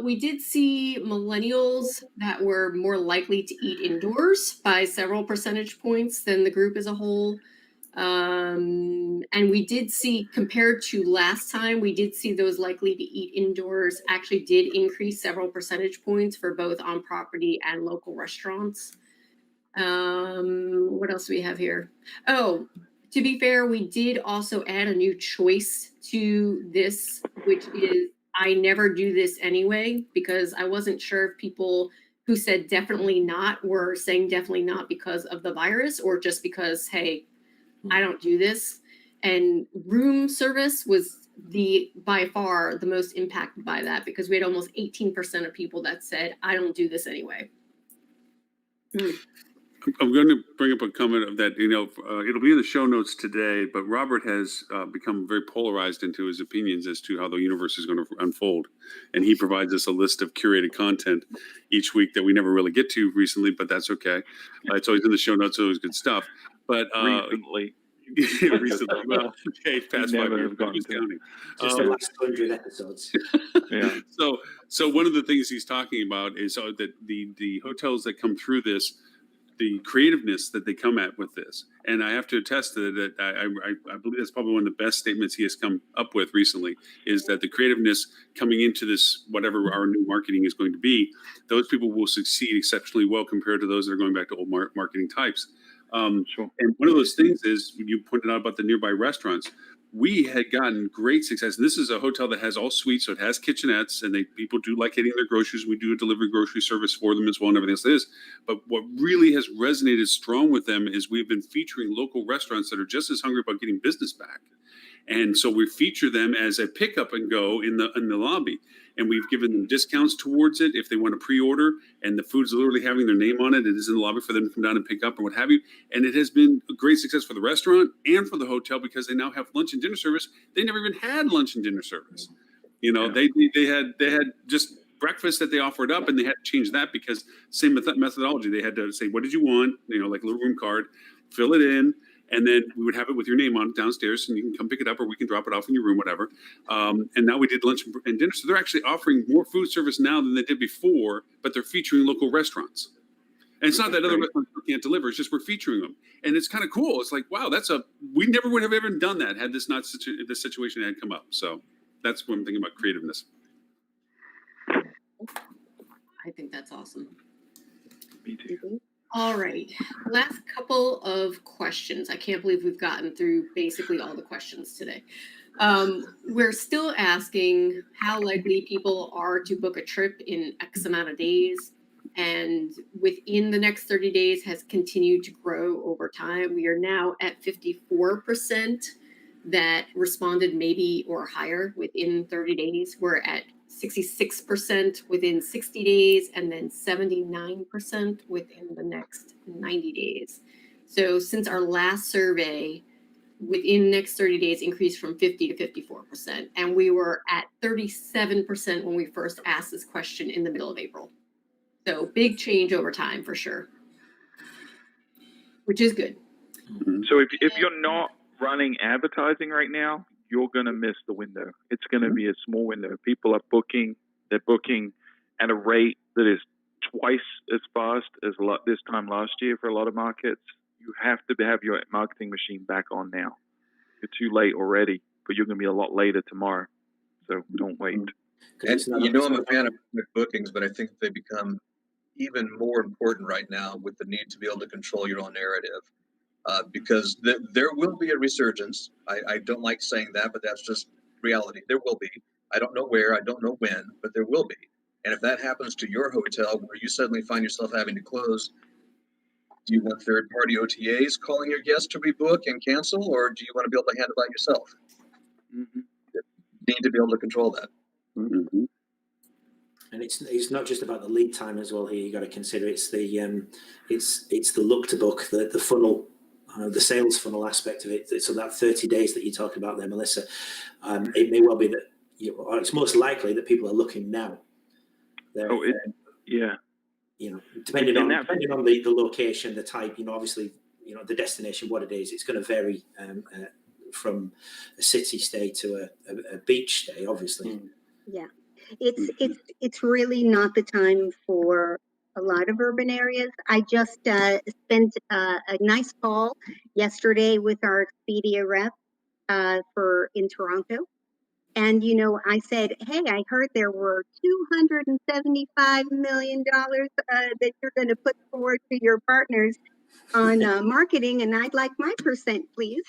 We did see millennials that were more likely to eat indoors by several percentage points than the group as a whole. And we did see, compared to last time, we did see those likely to eat indoors actually did increase several percentage points for both on property and local restaurants. What else do we have here? Oh, to be fair, we did also add a new choice to this, which is I never do this anyway, because I wasn't sure if people who said definitely not were saying definitely not because of the virus or just because, hey, I don't do this. And room service was by far the most impacted by that because we had almost 18% of people that said, I don't do this anyway. I'm going to bring up a comment of that, it'll be in the show notes today, but Robert has become very polarized into his opinions as to how the universe is going to unfold. And he provides us a list of curated content each week that we never really get to recently, but that's okay. It's always in the show notes, always good stuff. But recently. Recently, well, okay, past 5 Never years, have but gotten who's to it. counting? Just the last 100 episodes. Yeah. So one of the things he's talking about is that the hotels that come through this, the creativeness that they come at with this, and I have to attest to that. I believe that's probably one of the best statements he has come up with recently. Is that the creativeness coming into this, whatever our new marketing is going to be, those people will succeed exceptionally well compared to those that are going back to old marketing types. Sure. And one of those things is when you pointed out about the nearby restaurants. We had gotten great success. And this is a hotel that has all suites, so it has kitchenettes, and people do like getting their groceries. We do a delivery grocery service for them as well, and everything else is. But what really has resonated strong with them is we've been featuring local restaurants that are just as hungry about getting business back. And so we feature them as a pickup and go in the lobby. And we've given them discounts towards it if they want to pre-order, and the food's literally having their name on it. It is in the lobby for them to come down and pick up and what have you. And it has been a great success for the restaurant and for the hotel because they now have lunch and dinner service. They never even had lunch and dinner service. You know, they had just breakfast that they offered up, and they had to change that because same methodology. They had to say, what did you want? You know, like a little room card, fill it in. And then we would have it with your name on it downstairs, and you can come pick it up, or we can drop it off in your room, whatever. And now we did lunch and dinner. So they're actually offering more food service now than they did before, but they're featuring local restaurants. And it's not that other restaurants can't deliver; it's just we're featuring them, and it's kind of cool. It's like, wow, we never would have ever done that had this this situation had come up. So that's what I'm thinking about creativeness. I think that's awesome. Me too. All right, last couple of questions. I can't believe we've gotten through basically all the questions today. We're still asking how likely people are to book a trip in X amount of days, and within the next 30 days has continued to grow over time. We are now at 54% that responded maybe or higher within 30 days. We're at 66% within 60 days, and then 79% within the next 90 days. So since our last survey, within the next 30 days increased from 50 to 54%. And we were at 37% when we first asked this question in the middle of April. So big change over time for sure, which is good. So if you're not running advertising right now, you're going to miss the window. It's going to be a small window. People are booking. They're booking at a rate that is twice as fast as this time last year for a lot of markets. You have to have your marketing machine back on now. You're too late already, but you're going to be a lot later tomorrow. So don't wait. And you know, I'm a fan of quick bookings, but I think they become even more important right now with the need to be able to control your own narrative. Because there will be a resurgence. I don't like saying that, but that's just reality. There will be. I don't know where, I don't know when, but there will be. And if that happens to your hotel where you suddenly find yourself having to close, do you want third-party OTAs calling your guests to rebook and cancel, or do you want to be able to handle that yourself? Mm-hmm. You need to be able to control that. Mm-hmm. And it's not just about the lead time as well. Here you got to consider it's the look to book, the funnel. The sales funnel aspect of it. So that 30 days that you talk about there, Melissa, it may well be that, or it's most likely that people are looking now. Yeah. Depending on the location, the type, obviously, the destination, what it is, it's going to vary from a city stay to a beach stay, obviously. Yeah, it's really not the time for a lot of urban areas. I just spent a nice call yesterday with our Expedia rep in Toronto. And, I said, hey, I heard there were $275 million that you're going to put forward to your partners on marketing, and I'd like my percent, please.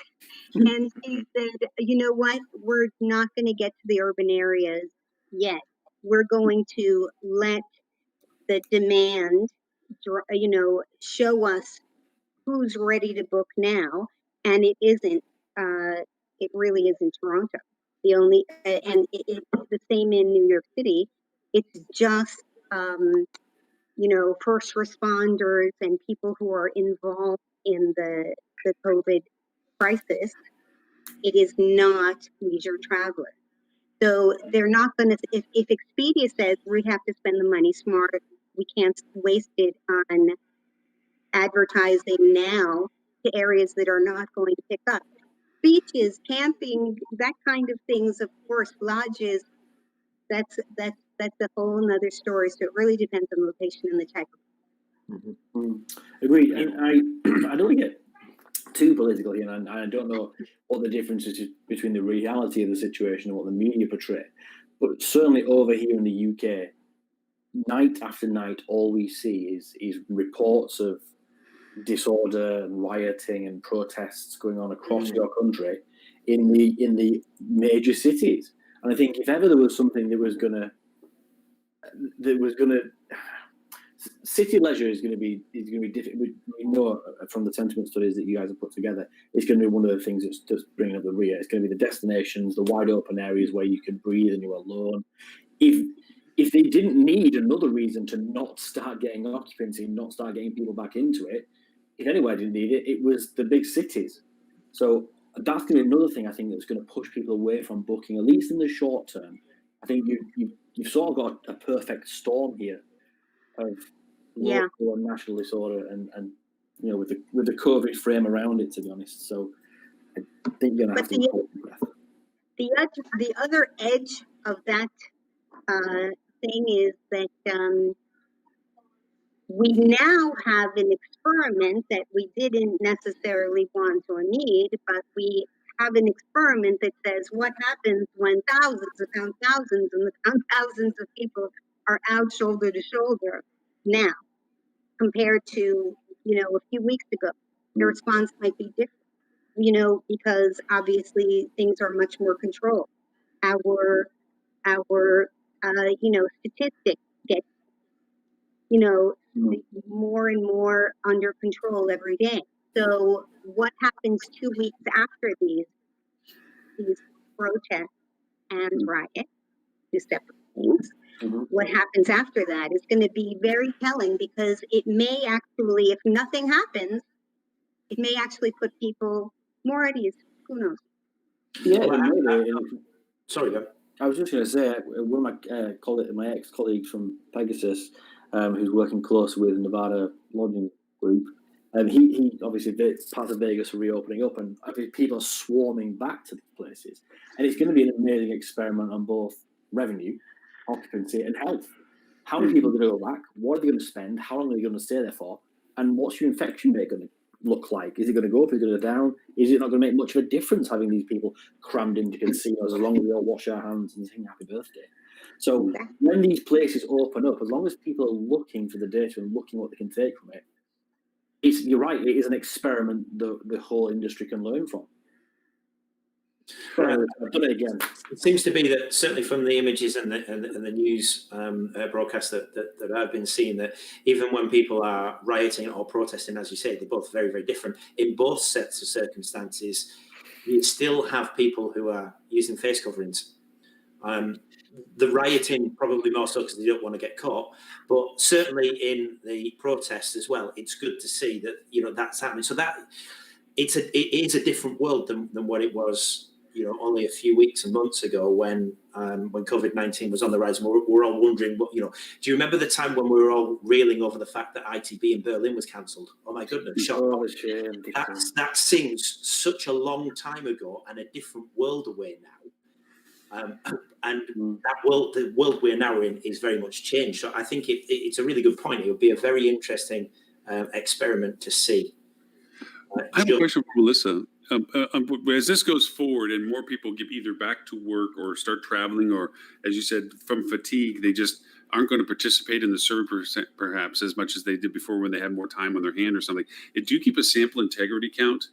And she said, you know what? We're not going to get to the urban areas yet. We're going to let the demand, show us who's ready to book now, and it isn't. It really isn't Toronto. It's the same in New York City. It's just first responders and people who are involved in the COVID crisis. It is not leisure travelers. So they're not going to. If Expedia says we have to spend the money smart, we can't waste it on advertising now. to areas that are not going to pick up. Beaches, camping, that kind of things, of course, lodges, that's a whole nother story. So it really depends on the location and the type of. Agreed. And I don't want to get too political here, and I don't know what the difference is between the reality of the situation and what the media portray. But certainly over here in the UK, night after night, all we see is reports of disorder and rioting and protests going on across your country in the major cities. And I think if ever there was something that was gonna city leisure is going to be difficult. We know from the sentiment studies that you guys have put together, it's going to be one of the things that's just bringing up the rear. It's going to be the destinations, the wide open areas where you can breathe and you're alone. If they didn't need another reason to not start getting occupancy, not start getting people back into it, if anywhere didn't need it, it was the big cities. So that's going to be another thing I think that's going to push people away from booking, at least in the short term. I think you've sort of got a perfect storm here of local and national disorder, and you know, with the COVID frame around it, to be honest. So I think you're gonna have to hold your breath. The other edge of that thing is that we now have an experiment that we didn't necessarily want or need, but we have an experiment that says what happens when thousands upon thousands and thousands of people are out shoulder to shoulder now compared to, you know, a few weeks ago. The response might be different, you know, because obviously things are much more controlled. Our you know, statistics get, you know, more and more under control every day. So what happens 2 weeks after these protests and riots, two separate things? What happens after that is going to be very telling, because it may actually, if nothing happens, it may actually put people more at ease. Who knows? Yeah, sorry, go. I was just going to say, one of my ex-colleagues from Pegasus, who's working close with Nevada Lodging Group, he obviously, part of Vegas are reopening up, and people are swarming back to these places, and it's going to be an amazing experiment on both revenue, occupancy, and health. How many people are going to go back? What are they going to spend? How long are they going to stay there for? And what's your infection rate going to look like? Is it going to go up? Is it going to go down? Is it not going to make much of a difference having these people crammed into casinos as long as we all wash our hands and sing happy birthday? So when these places open up, as long as people are looking for the data and looking what they can take from it, you're right, it is an experiment the whole industry can learn from. I've done it again. It seems to be that certainly from the images and the news broadcasts that I've been seeing, that even when people are rioting or protesting, as you say, they're both very, very different. In both sets of circumstances, you still have people who are using face coverings. The rioting probably more so because they don't want to get caught, but certainly in the protests as well, it's good to see that, you know, that's happening. So that it is a different world than what it was, you know, only a few weeks and months ago when COVID-19 was on the rise. And we're all wondering, what, you know, do you remember the time when we were all reeling over the fact that ITB in Berlin was cancelled? Oh my goodness! That seems such a long time ago and a different world away now. And the world we're now in is very much changed. So I think it's a really good point. It would be a very interesting experiment to see. I have a question for Melissa. As this goes forward and more people get either back to work or start traveling, or as you said, from fatigue, they just aren't going to participate in the survey perhaps as much as they did before when they had more time on their hand or something. Do you keep a sample integrity count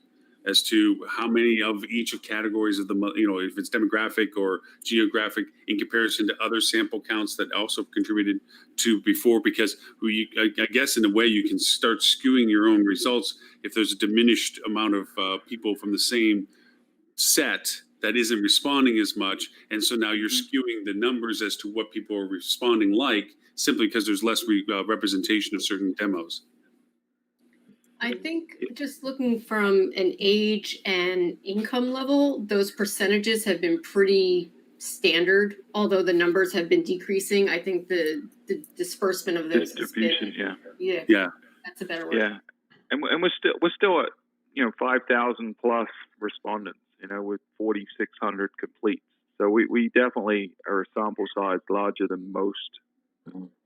as to how many of each of categories of the, you know, if it's demographic or geographic in comparison to other sample counts that also contributed to before? Because I guess in a way you can start skewing your own results if there's a diminished amount of people from the same set that isn't responding as much. And so now you're skewing the numbers as to what people are responding like, simply because there's less representation of certain demos. I think just looking from an age and income level, those percentages have been pretty standard, although the numbers have been decreasing. I think the disbursement of those distribution, yeah, that's a better word. Yeah, and we're still at 5,000 plus respondents, with 4,600 completes. So we definitely are a sample size larger than most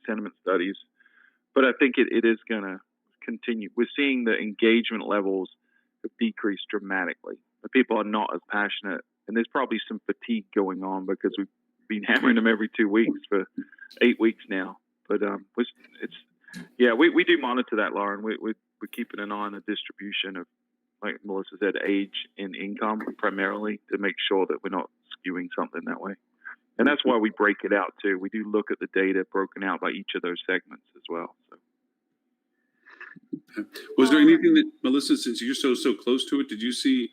sentiment studies. But I think it is going to continue. We're seeing the engagement levels have decreased dramatically. The people are not as passionate, and there's probably some fatigue going on because we've been hammering them every 2 weeks for 8 weeks now. But we do monitor that, Lauren. We're keeping an eye on the distribution of, like Melissa said, age and income primarily to make sure that we're not skewing something that way. And that's why we break it out too. We do look at the data broken out by each of those segments as well. So. Was there anything that, Melissa, since you're so close to it, did you see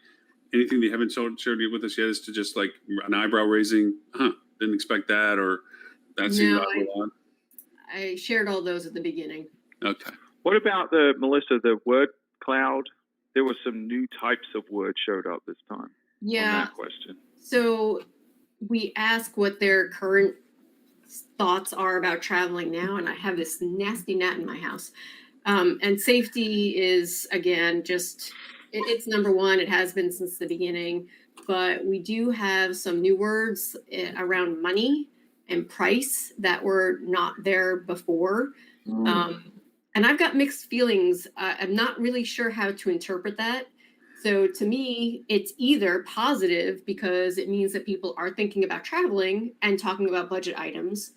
anything that you haven't shared with us yet as to just like an eyebrow raising, didn't expect that, or that seemed odd? I shared all those at the beginning. Okay. What about Melissa, the word cloud? There were some new types of words showed up this time. Yeah. On that question. So we ask what their current thoughts are about traveling now, and I have this nasty gnat in my house. And safety is, again, it's number one. It has been since the beginning, but we do have some new words around money and price that were not there before. And I've got mixed feelings. I'm not really sure how to interpret that. So to me, it's either positive because it means that people are thinking about traveling and talking about budget items,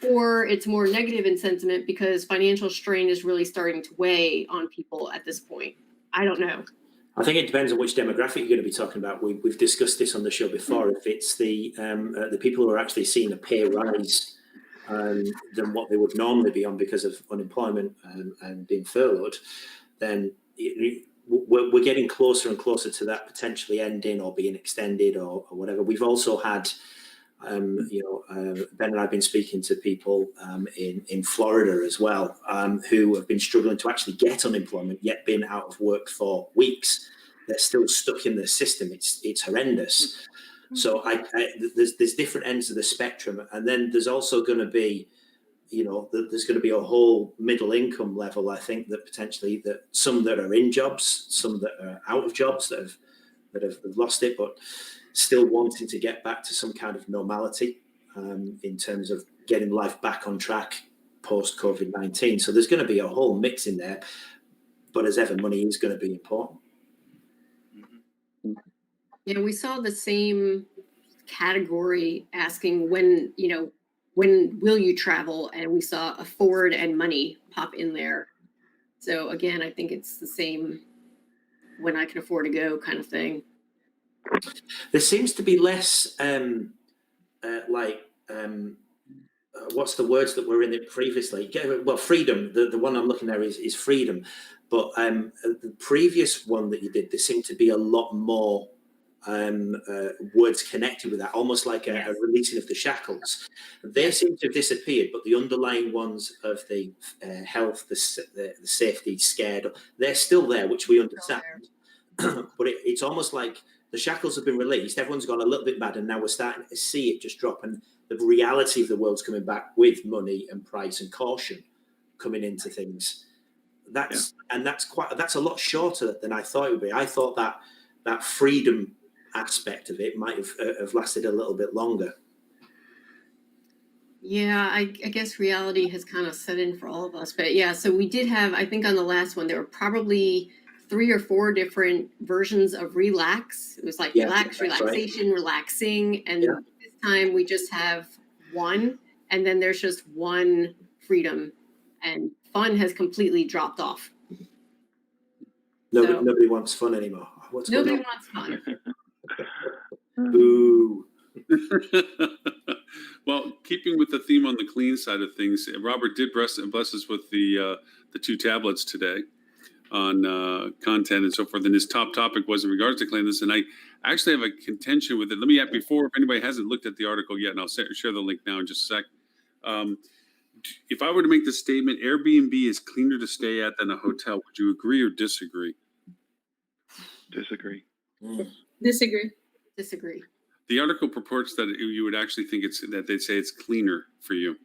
or it's more negative in sentiment because financial strain is really starting to weigh on people at this point. I don't know. I think it depends on which demographic you're going to be talking about. We've discussed this on the show before. If it's the people who are actually seeing a pay rise than what they would normally be on because of unemployment and being furloughed, then we're getting closer and closer to that potentially ending or being extended or whatever. We've also had, Ben and I've been speaking to people in Florida as well who have been struggling to actually get unemployment, yet been out of work for weeks. They're still stuck in the system. It's horrendous. So there's different ends of the spectrum, and then there's also going to be, there's going to be a whole middle income level. I think that potentially that some that are in jobs, some that are out of jobs that have lost it, but still wanting to get back to some kind of normality in terms of getting life back on track post COVID-19. So there's going to be a whole mix in there, but as ever, money is going to be important. Yeah, we saw the same category asking when will you travel? And we saw afford and money pop in there. So again, I think it's the same when I can afford to go kind of thing. There seems to be less what's the words that were in it previously? Well, freedom. The one I'm looking at is freedom. But the previous one that you did, there seemed to be a lot more words connected with that, almost like a releasing of the shackles. They seem to have disappeared, but the underlying ones of the health, the safety, scared, they're still there, which we understand. But it's almost like the shackles have been released, everyone's gone a little bit mad, and now we're starting to see it just drop, and the reality of the world's coming back with money and price and caution coming into things. That's a lot shorter than I thought it would be. I thought that freedom aspect of it might have lasted a little bit longer. Yeah, I guess reality has kind of set in for all of us. But yeah, so we did have, I think on the last one, there were probably 3 or 4 different versions of relax. It was like relax, relaxation, relaxing. And this time we just have one, and then there's just one freedom, and fun has completely dropped off. Nobody wants fun anymore. Nobody wants fun. Boo. Well, keeping with the theme on the clean side of things, Robert did bless us with the 2 tablets today on content and so forth. And his top topic was in regards to cleanliness. And I actually have a contention with it. Let me add before, if anybody hasn't looked at the article yet, and I'll share the link now in just a sec. If I were to make the statement, Airbnb is cleaner to stay at than a hotel, would you agree or disagree? Disagree. Disagree. The article purports that you would actually think that they'd say it's cleaner for you.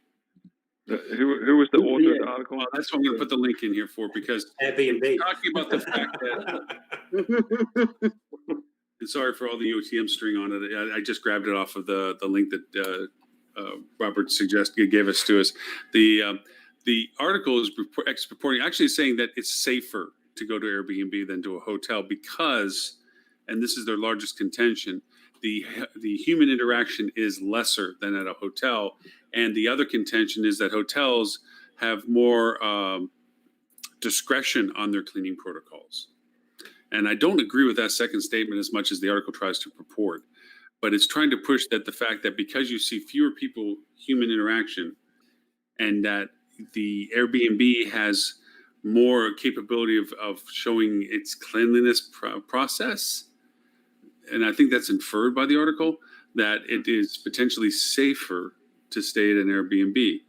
Who was the author of the article? Well, that's what I'm going to put the link in here for, because Airbnb. talking about the fact that, and sorry for all the UTM string on it. I just grabbed it off of the link that Robert gave us to us. The article is purporting, actually saying that it's safer to go to Airbnb than to a hotel because, and this is their largest contention, the human interaction is lesser than at a hotel. And the other contention is that hotels have more discretion on their cleaning protocols. And I don't agree with that second statement as much as the article tries to purport. But it's trying to push that the fact that because you see fewer people, human interaction, and that the Airbnb has more capability of showing its cleanliness process. And I think that's inferred by the article, that it is potentially safer to stay at an Airbnb.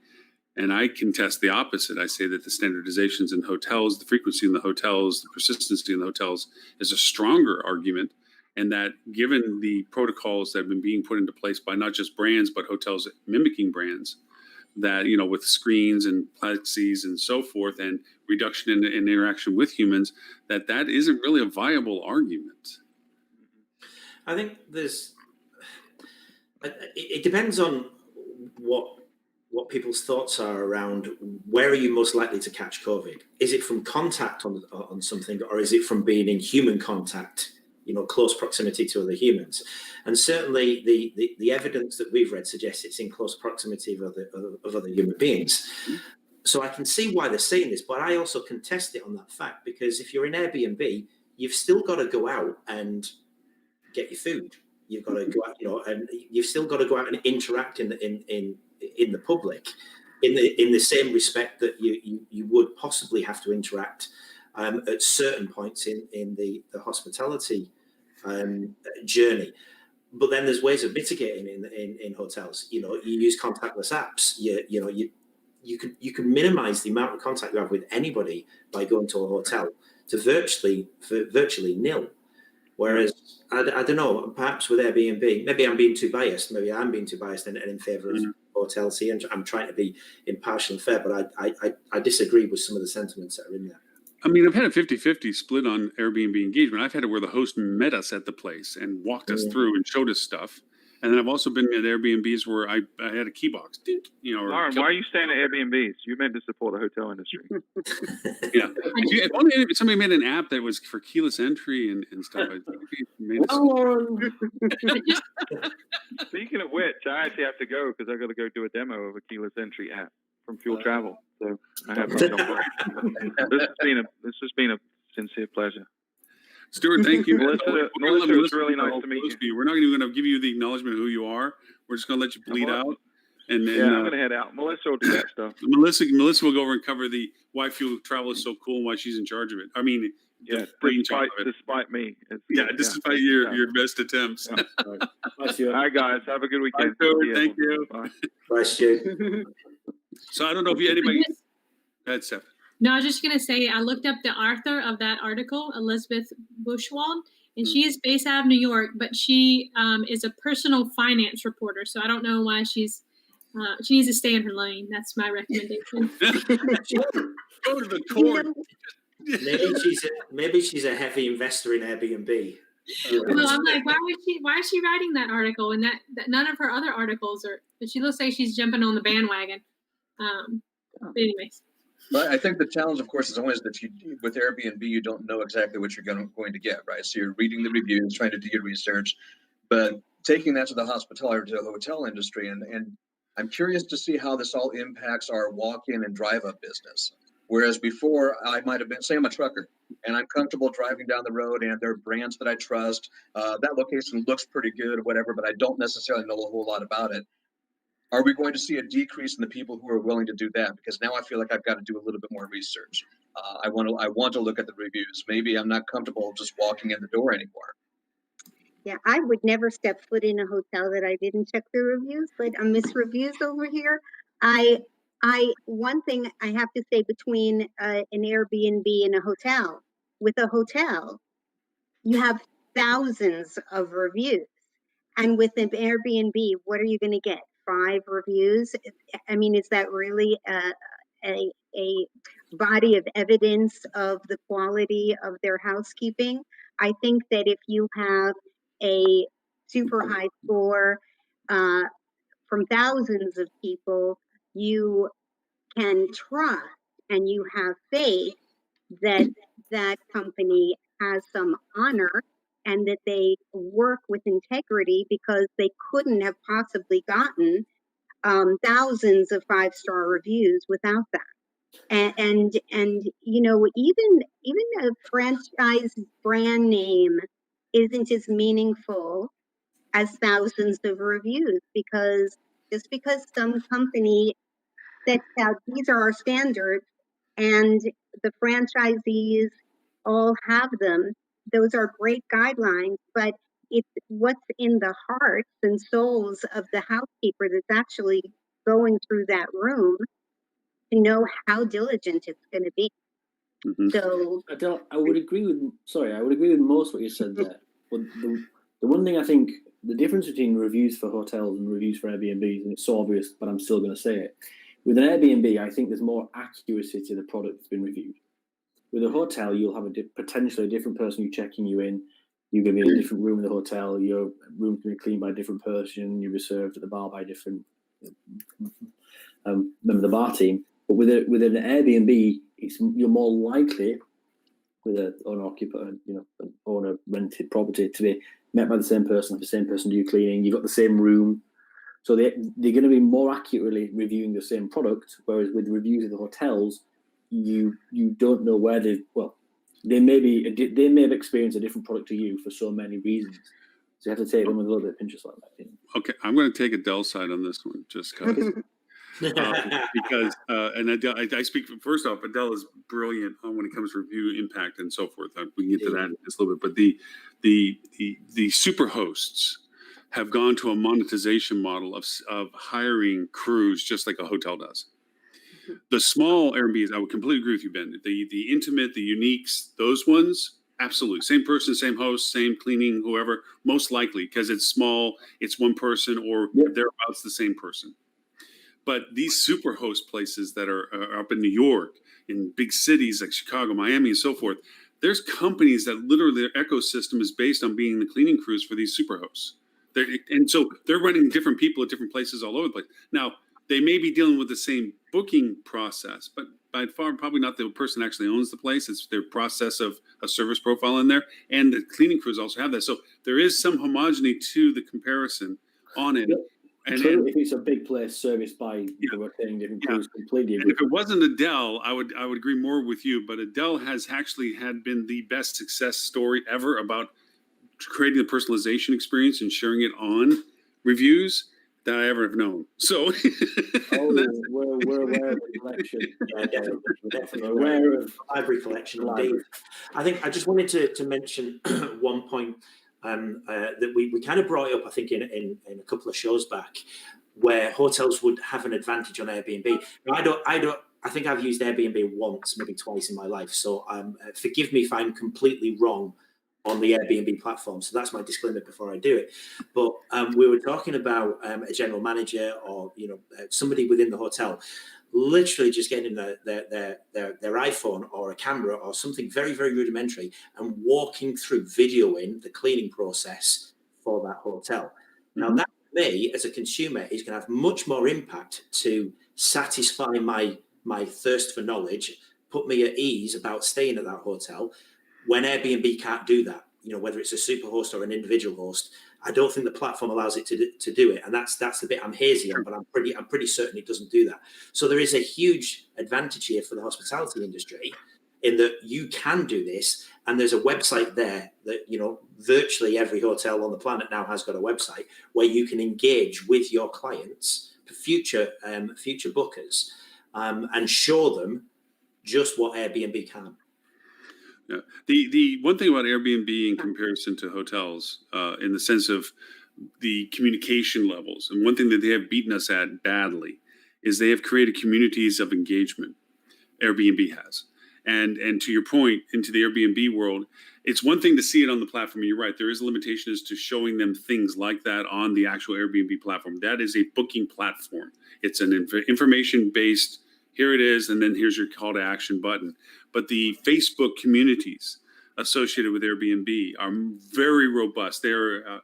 And I contest the opposite. I say that the standardizations in hotels, the frequency in the hotels, the persistency in the hotels is a stronger argument. And that given the protocols that have been being put into place by not just brands, but hotels mimicking brands, that, you know, with screens and plexis and so forth, and reduction in interaction with humans, that isn't really a viable argument. I think it depends on what people's thoughts are around where are you most likely to catch COVID. Is it from contact on something, or is it from being in human contact, you know, close proximity to other humans? And certainly the evidence that we've read suggests it's in close proximity of other human beings. So I can see why they're saying this, but I also contest it on that fact, because if you're in Airbnb, you've still got to go out and get your food. You've got to go out, you know, and you've still got to go out and interact in the public, in the same respect that you would possibly have to interact at certain points in the hospitality journey. But then there's ways of mitigating in hotels. You know, you use contactless apps. You can minimize the amount of contact you have with anybody by going to a hotel to virtually nil. Whereas I don't know, perhaps with Airbnb, maybe I'm being too biased. Maybe I'm being too biased and in favour of hotels here. And I'm trying to be impartial and fair, but I disagree with some of the sentiments that are in there. I mean, I've had a 50-50 split on Airbnb engagement. I've had it where the host met us at the place and walked us through and showed us stuff. And then I've also been at Airbnbs where I had a key box. You know, Lauren, why are you staying at Airbnbs? You meant to support the hotel industry. Yeah. If only somebody made an app that was for keyless entry and stuff. Speaking of which, I actually have to go because I got to go do a demo of a keyless entry app from Fuel Travel. So I have to jump on. This has been a sincere pleasure. Stuart, thank you. Melissa, it was really nice to meet you. We're not even going to give you the acknowledgement of who you are. We're just going to let you bleed out. And then, I'm going to head out. Melissa will do that stuff. Melissa will go over and cover the why Fuel Travel is so cool and why she's in charge of it. I mean, despite me. Despite your best attempts. Yeah. All right, guys. Have a good weekend. Bye, thank you. Bye, Stu. So I don't know if anybody. Go ahead, Steph. No, I was just going to say, I looked up the author of that article, Elizabeth Bushwald, and she is based out of New York, but she is a personal finance reporter. So I don't know why she needs to stay in her lane. That's my recommendation. Go to the court. Maybe she's a heavy investor in Airbnb. Well, I'm like, why is she writing that article? And that none of her other articles are, but she looks like she's jumping on the bandwagon. But anyways. But I think the challenge, of course, is always that with Airbnb, you don't know exactly what you're going to get, right? So you're reading the reviews, trying to do your research, but taking that to the hospitality or to the hotel industry. And I'm curious to see how this all impacts our walk-in and drive-up business. Whereas before, I might have been, say I'm a trucker, and I'm comfortable driving down the road, and there are brands that I trust. That location looks pretty good or whatever, but I don't necessarily know a whole lot about it. Are we going to see a decrease in the people who are willing to do that? Because now I feel like I've got to do a little bit more research. I want to look at the reviews. Maybe I'm not comfortable just walking in the door anymore. Yeah, I would never step foot in a hotel that I didn't check the reviews, but I miss reviews over here. One thing I have to say between an Airbnb and a hotel, with a hotel, you have thousands of reviews. And with an Airbnb, what are you going to get? 5 reviews. I mean, is that really a body of evidence of the quality of their housekeeping? I think that if you have a super high score from thousands of people, you can trust and you have faith that that company has some honor and that they work with integrity, because they couldn't have possibly gotten thousands of 5-star reviews without that. And you know, even a franchise brand name isn't as meaningful as thousands of reviews, because just because some company sets out these are our standards and the franchisees all have them, those are great guidelines, but it's what's in the hearts and souls of the housekeeper that's actually going through that room to know how diligent it's going to be. Mhm. So Adele, I would agree with most what you said there. But the one thing I think, the difference between reviews for hotels and reviews for Airbnbs, and it's so obvious, but I'm still going to say it. With an Airbnb, I think there's more accuracy to the product that's been reviewed. With a hotel, you'll have potentially a different person who's checking you in. You're going to be in a different room in the hotel. Your room's going to be cleaned by a different person. You'll be served at the bar by a different member of the bar team. But with an Airbnb, you're more likely, with an owner-occupied, an owner-rented property, to be met by the same person, the same person do your cleaning. You've got the same room. So they're going to be more accurately reviewing the same product, whereas with reviews of the hotels, you don't know where they may have experienced a different product to you for so many reasons. So you have to take them with a little bit of pinch of salt, I think. Okay, I'm going to take Adele's side on this one, just because and Adele, I speak first off. Adele is brilliant when it comes to review impact and so forth. We can get to that in just a little bit, but the super hosts have gone to a monetization model of hiring crews just like a hotel does. The small Airbnbs, I would completely agree with you, Ben. The intimate, the uniques, those ones, absolutely. Same person, same host, same cleaning, whoever, most likely, because it's small, it's one person, or thereabouts the same person. But these super host places that are up in New York, in big cities like Chicago, Miami, and so forth, there's companies that literally their ecosystem is based on being the cleaning crews for these super hosts. And so they're running different people at different places all over the place. Now, they may be dealing with the same booking process, but by far probably not the person actually owns the place. It's their process of a service profile in there. And the cleaning crews also have that. So there is some homogeneity to the comparison on it. And if it's a big place serviced by the rotating different crews, completely agree. And if it wasn't Adele, I would agree more with you. But Adele has actually been the best success story ever about creating the personalization experience and sharing it on reviews that I ever have known. So we're aware of the collection. Yeah, definitely aware of the library collection. Indeed. I think I just wanted to mention one point that we kind of brought up, I think, in a couple of shows back, where hotels would have an advantage on Airbnb. Now, I think I've used Airbnb once, maybe twice in my life. So forgive me if I'm completely wrong on the Airbnb platform. So that's my disclaimer before I do it. But we were talking about a general manager or somebody within the hotel literally just getting their iPhone or a camera or something very, very rudimentary and walking through, videoing the cleaning process for that hotel. Now, that for me as a consumer is going to have much more impact to satisfy my thirst for knowledge, put me at ease about staying at that hotel, when Airbnb can't do that. Whether it's a super host or an individual host, I don't think the platform allows it to do it, and that's the bit I'm hazy on. But I'm pretty certain it doesn't do that. So there is a huge advantage here for the hospitality industry in that you can do this, and there's a website there that virtually every hotel on the planet now has got a website where you can engage with your clients, future bookers, and show them just what Airbnb can. Yeah. The one thing about Airbnb in comparison to hotels, in the sense of the communication levels, and one thing that they have beaten us at badly, is they have created communities of engagement. Airbnb has, and to your point, into the Airbnb world, it's one thing to see it on the platform. You're right. There is a limitation as to showing them things like that on the actual Airbnb platform. That is a booking platform. It's an information based, here it is, and then here's your call to action button. But the Facebook communities associated with Airbnb are very robust. They're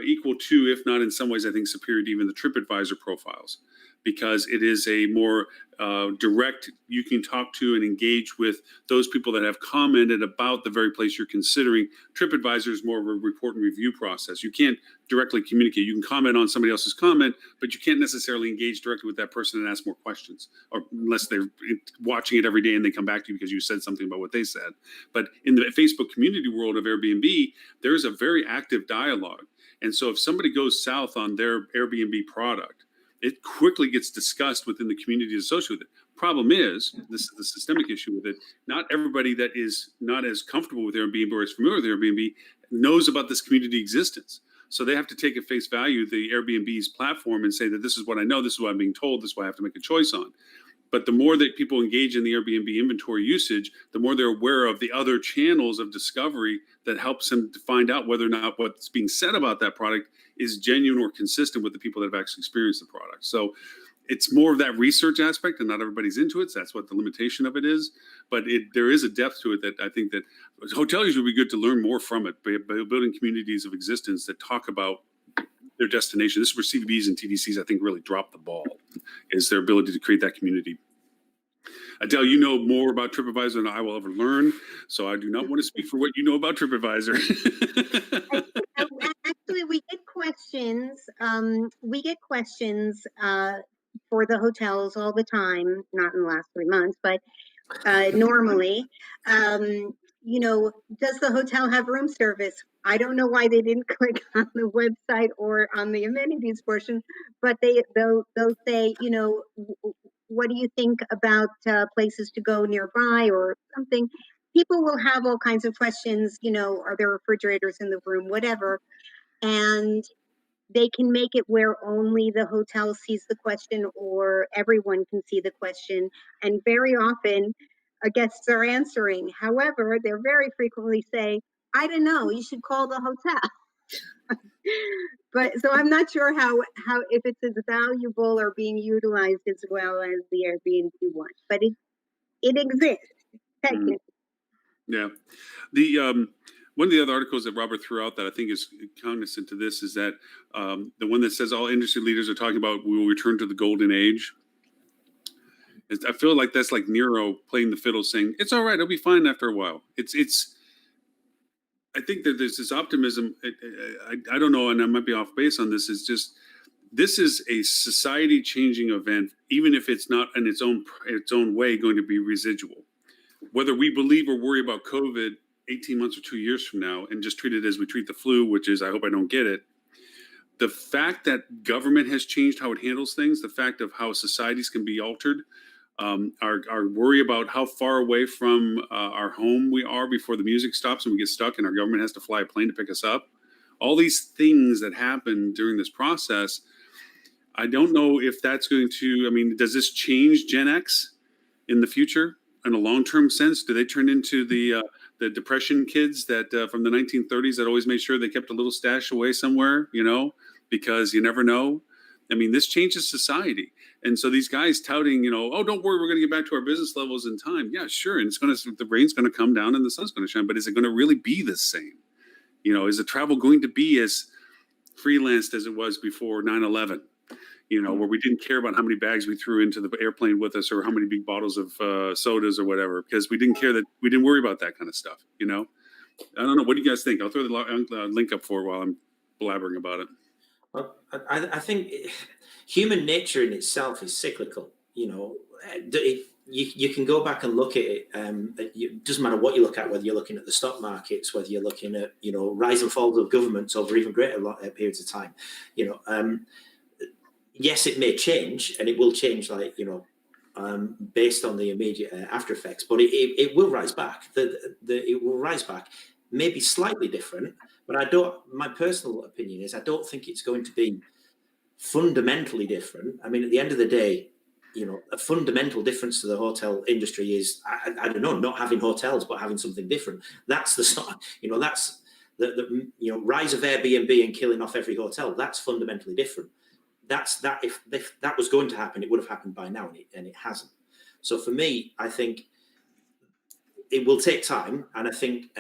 equal to, if not in some ways, I think superior to even the TripAdvisor profiles, because it is a more direct, you can talk to and engage with those people that have commented about the very place you're considering. TripAdvisor is more of a report and review process. You can't directly communicate. You can comment on somebody else's comment, but you can't necessarily engage directly with that person and ask more questions, or unless they're watching it every day and they come back to you because you said something about what they said. But in the Facebook community world of Airbnb, there's a very active dialogue. And so if somebody goes south on their Airbnb product, it quickly gets discussed within the community associated with it. Problem is, this is the systemic issue with it, not everybody that is not as comfortable with Airbnb or is familiar with Airbnb knows about this community existence. So they have to take at face value the Airbnb's platform and say that this is what I know, this is what I'm being told, this is what I have to make a choice on. But the more that people engage in the Airbnb inventory usage, the more they're aware of the other channels of discovery that helps them to find out whether or not what's being said about that product is genuine or consistent with the people that have actually experienced the product. So it's more of that research aspect, and not everybody's into it. So that's what the limitation of it is. But there is a depth to it that I think that hoteliers would be good to learn more from it, by building communities of existence that talk about their destination. This is where CVBs and TDCs, I think, really drop the ball, is their ability to create that community. Adele, you know more about TripAdvisor than I will ever learn, so I do not want to speak for what you know about TripAdvisor. Actually, we get questions. For the hotels all the time, not in the last 3 months, but normally. You know, does the hotel have room service? I don't know why they didn't click on the website or on the amenities portion, but they'll say, you know, what do you think about places to go nearby or something? People will have all kinds of questions, you know, are there refrigerators in the room, whatever. And they can make it where only the hotel sees the question or everyone can see the question. And very often guests are answering. However, they're very frequently say, I don't know, you should call the hotel. But so I'm not sure how if it's as valuable or being utilized as well as the Airbnb one, but it exists technically. Yeah. The one of the other articles that Robert threw out that I think is cognizant to this is that the one that says all industry leaders are talking about we will return to the golden age. I feel like that's like Nero playing the fiddle saying, it's all right, it'll be fine after a while. I think that there's this optimism. I don't know, and I might be off base on this. It's just, this is a society changing event, even if it's not in its own way going to be residual. Whether we believe or worry about COVID 18 months or 2 years from now and just treat it as we treat the flu, which is, I hope I don't get it. The fact that government has changed how it handles things, the fact of how societies can be altered, our worry about how far away from our home we are before the music stops and we get stuck and our government has to fly a plane to pick us up. All these things that happen during this process, I don't know if that's going to, I mean, does this change Gen X in the future in a long-term sense? Do they turn into the depression kids that from the 1930s that always made sure they kept a little stash away somewhere, you know, because you never know? I mean, this changes society. And so these guys touting, you know, oh, don't worry, we're going to get back to our business levels in time. Yeah, sure. And the rain's going to come down and the sun's going to shine. But is it going to really be the same? You know, is the travel going to be as freelanced as it was before 9/11? You know, where we didn't care about how many bags we threw into the airplane with us or how many big bottles of sodas or whatever, because we didn't care, that we didn't worry about that kind of stuff. You know, I don't know. What do you guys think? I'll throw the link up for it while I'm blabbering about it. Well, I think human nature in itself is cyclical. You know, you can go back and look at it. It doesn't matter what you look at, whether you're looking at the stock markets, whether you're looking at, you know, rise and falls of governments over even greater periods of time. You know, yes, it may change, and it will change, like, you know, based on the immediate after effects. But it will rise back. It will rise back, maybe slightly different. But my personal opinion is I don't think it's going to be fundamentally different. I mean, at the end of the day, a fundamental difference to the hotel industry is, I don't know, not having hotels, but having something different. That's the sort, that's the rise of Airbnb and killing off every hotel. That's fundamentally different. That's that. If that was going to happen, it would have happened by now, and it hasn't. So for me, I think it will take time, and I think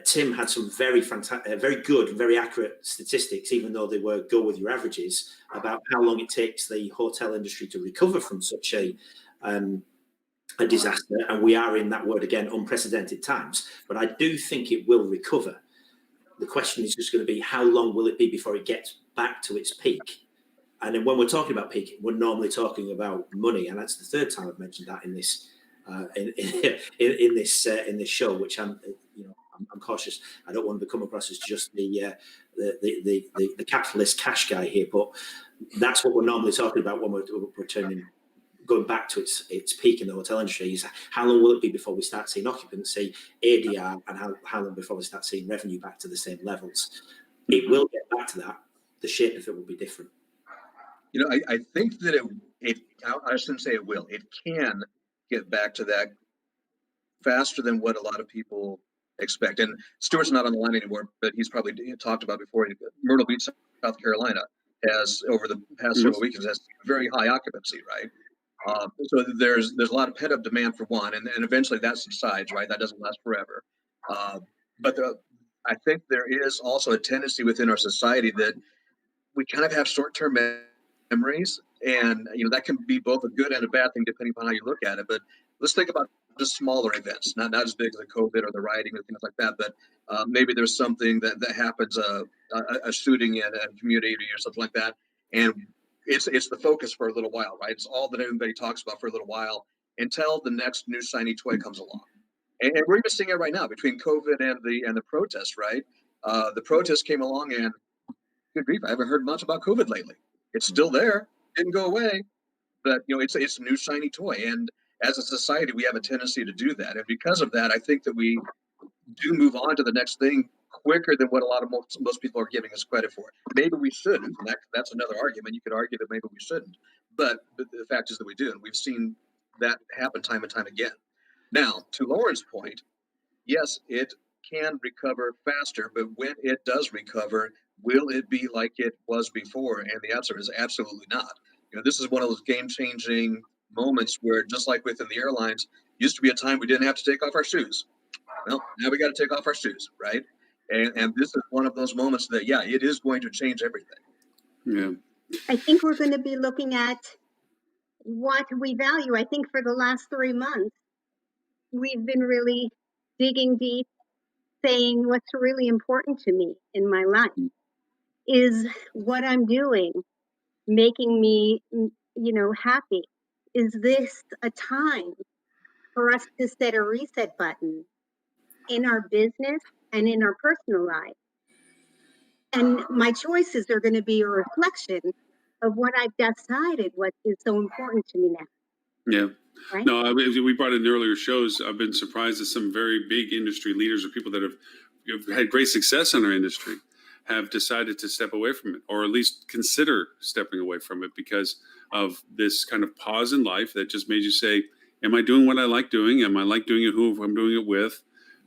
Tim had some very fantastic, very good, very accurate statistics, even though they were go with your averages, about how long it takes the hotel industry to recover from such a disaster. And we are in that word again, unprecedented times. But I do think it will recover. The question is just going to be, how long will it be before it gets back to its peak? And then when we're talking about peak, we're normally talking about money, and that's the third time I've mentioned that in this in this show, which I'm cautious. I don't want to come across as just the capitalist cash guy here, but that's what we're normally talking about when we're going back to its peak in the hotel industry. Is how long will it be before we start seeing occupancy, ADR, and how long before we start seeing revenue back to the same levels? It will get back to that. The shape of it will be different. I think that I shouldn't say it will. It can get back to that faster than what a lot of people expect. And Stuart's not on the line anymore, but he's probably talked about before. Myrtle Beach, South Carolina, has over the past several weekends has very high occupancy, right? So there's a lot of pent up demand for one, and eventually that subsides, right? That doesn't last forever. But I think there is also a tendency within our society that we kind of have short-term memories, and that can be both a good and a bad thing depending upon how you look at it. But let's think about just smaller events, not as big as the COVID or the rioting or things like that, but maybe there's something that happens, a shooting in a community or something like that, and it's the focus for a little while, right? It's all that everybody talks about for a little while until the next new shiny toy comes along. And we're even seeing it right now between COVID and the protests, right? The protests came along, and good grief, I haven't heard much about COVID lately. It's still there, didn't go away, but it's a new shiny toy. And as a society, we have a tendency to do that. And because of that, I think that we do move on to the next thing quicker than what a lot of most people are giving us credit for. Maybe we shouldn't. That's another argument. You could argue that maybe we shouldn't. But the fact is that we do. And we've seen that happen time and time again. Now, to Lauren's point, yes, it can recover faster, but when it does recover, will it be like it was before? And the answer is absolutely not. This is one of those game-changing moments where, just like within the airlines, used to be a time we didn't have to take off our shoes. Well, now we got to take off our shoes, right? And this is one of those moments that, yeah, it is going to change everything. Yeah. I think we're going to be looking at what we value. I think for the last 3 months, we've been really digging deep, saying what's really important to me in my life. Is what I'm doing making me, happy? Is this a time for us to set a reset button in our business and in our personal life? And my choices are going to be a reflection of what I've decided what is so important to me now. Yeah. Right? No, we brought in earlier shows. I've been surprised at some very big industry leaders or people that have had great success in our industry have decided to step away from it, or at least consider stepping away from it because of this kind of pause in life that just made you say, am I doing what I like doing? Am I like doing it who I'm doing it with?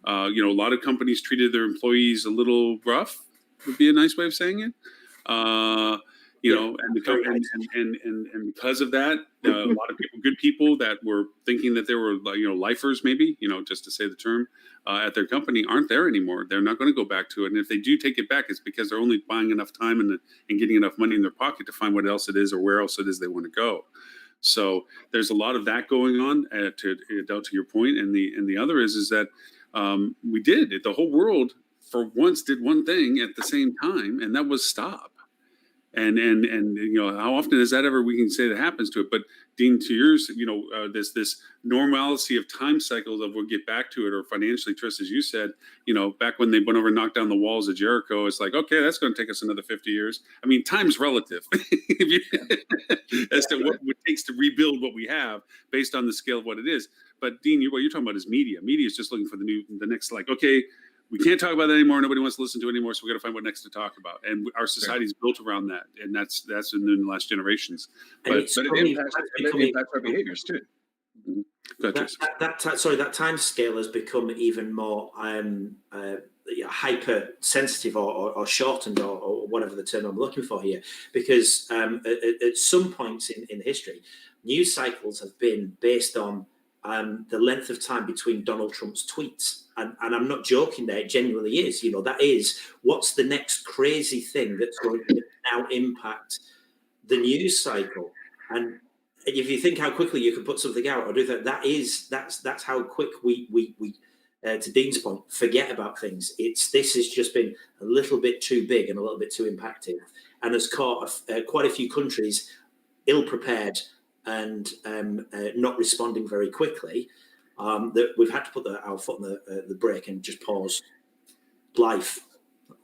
A lot of companies treated their employees a little rough, would be a nice way of saying it. And because of that, a lot of people, good people that were thinking that they were, lifers, maybe, just to say the term, at their company aren't there anymore. They're not going to go back to it. And if they do take it back, it's because they're only buying enough time and getting enough money in their pocket to find what else it is or where else it is they want to go. So there's a lot of that going on, to your point. And the other is that we did it. The whole world for once did one thing at the same time, and that was stop. And how often is that ever we can say that happens to it? But Dean, to yours, this normalcy of time cycles of we'll get back to it, or financially, Tris, as you said, back when they went over and knocked down the walls of Jericho, it's like, okay, that's going to take us another 50 years. I mean, time's relative as to what it takes to rebuild what we have based on the scale of what it is. But Dean, what you're talking about is media. Media is just looking for the next, like, okay, we can't talk about that anymore. Nobody wants to listen to it anymore. So we got to find what next to talk about. And our society is built around that. And that's in the last generations. And But, it's But probably it becoming- impacts our behaviors too. go ahead, Jason. that time scale has become even more hypersensitive or shortened or whatever the term I'm looking for here, because at some points in history, news cycles have been based on the length of time between Donald Trump's tweets. And I'm not joking there, it genuinely is. You know, that is what's the next crazy thing that's going to now impact the news cycle. And if you think how quickly you can put something out or do that, that's how quick we to Dean's point, forget about things. This has just been a little bit too big and a little bit too impactful, and has caught quite a few countries ill-prepared and not responding very quickly. That we've had to put our foot on the brake and just pause life,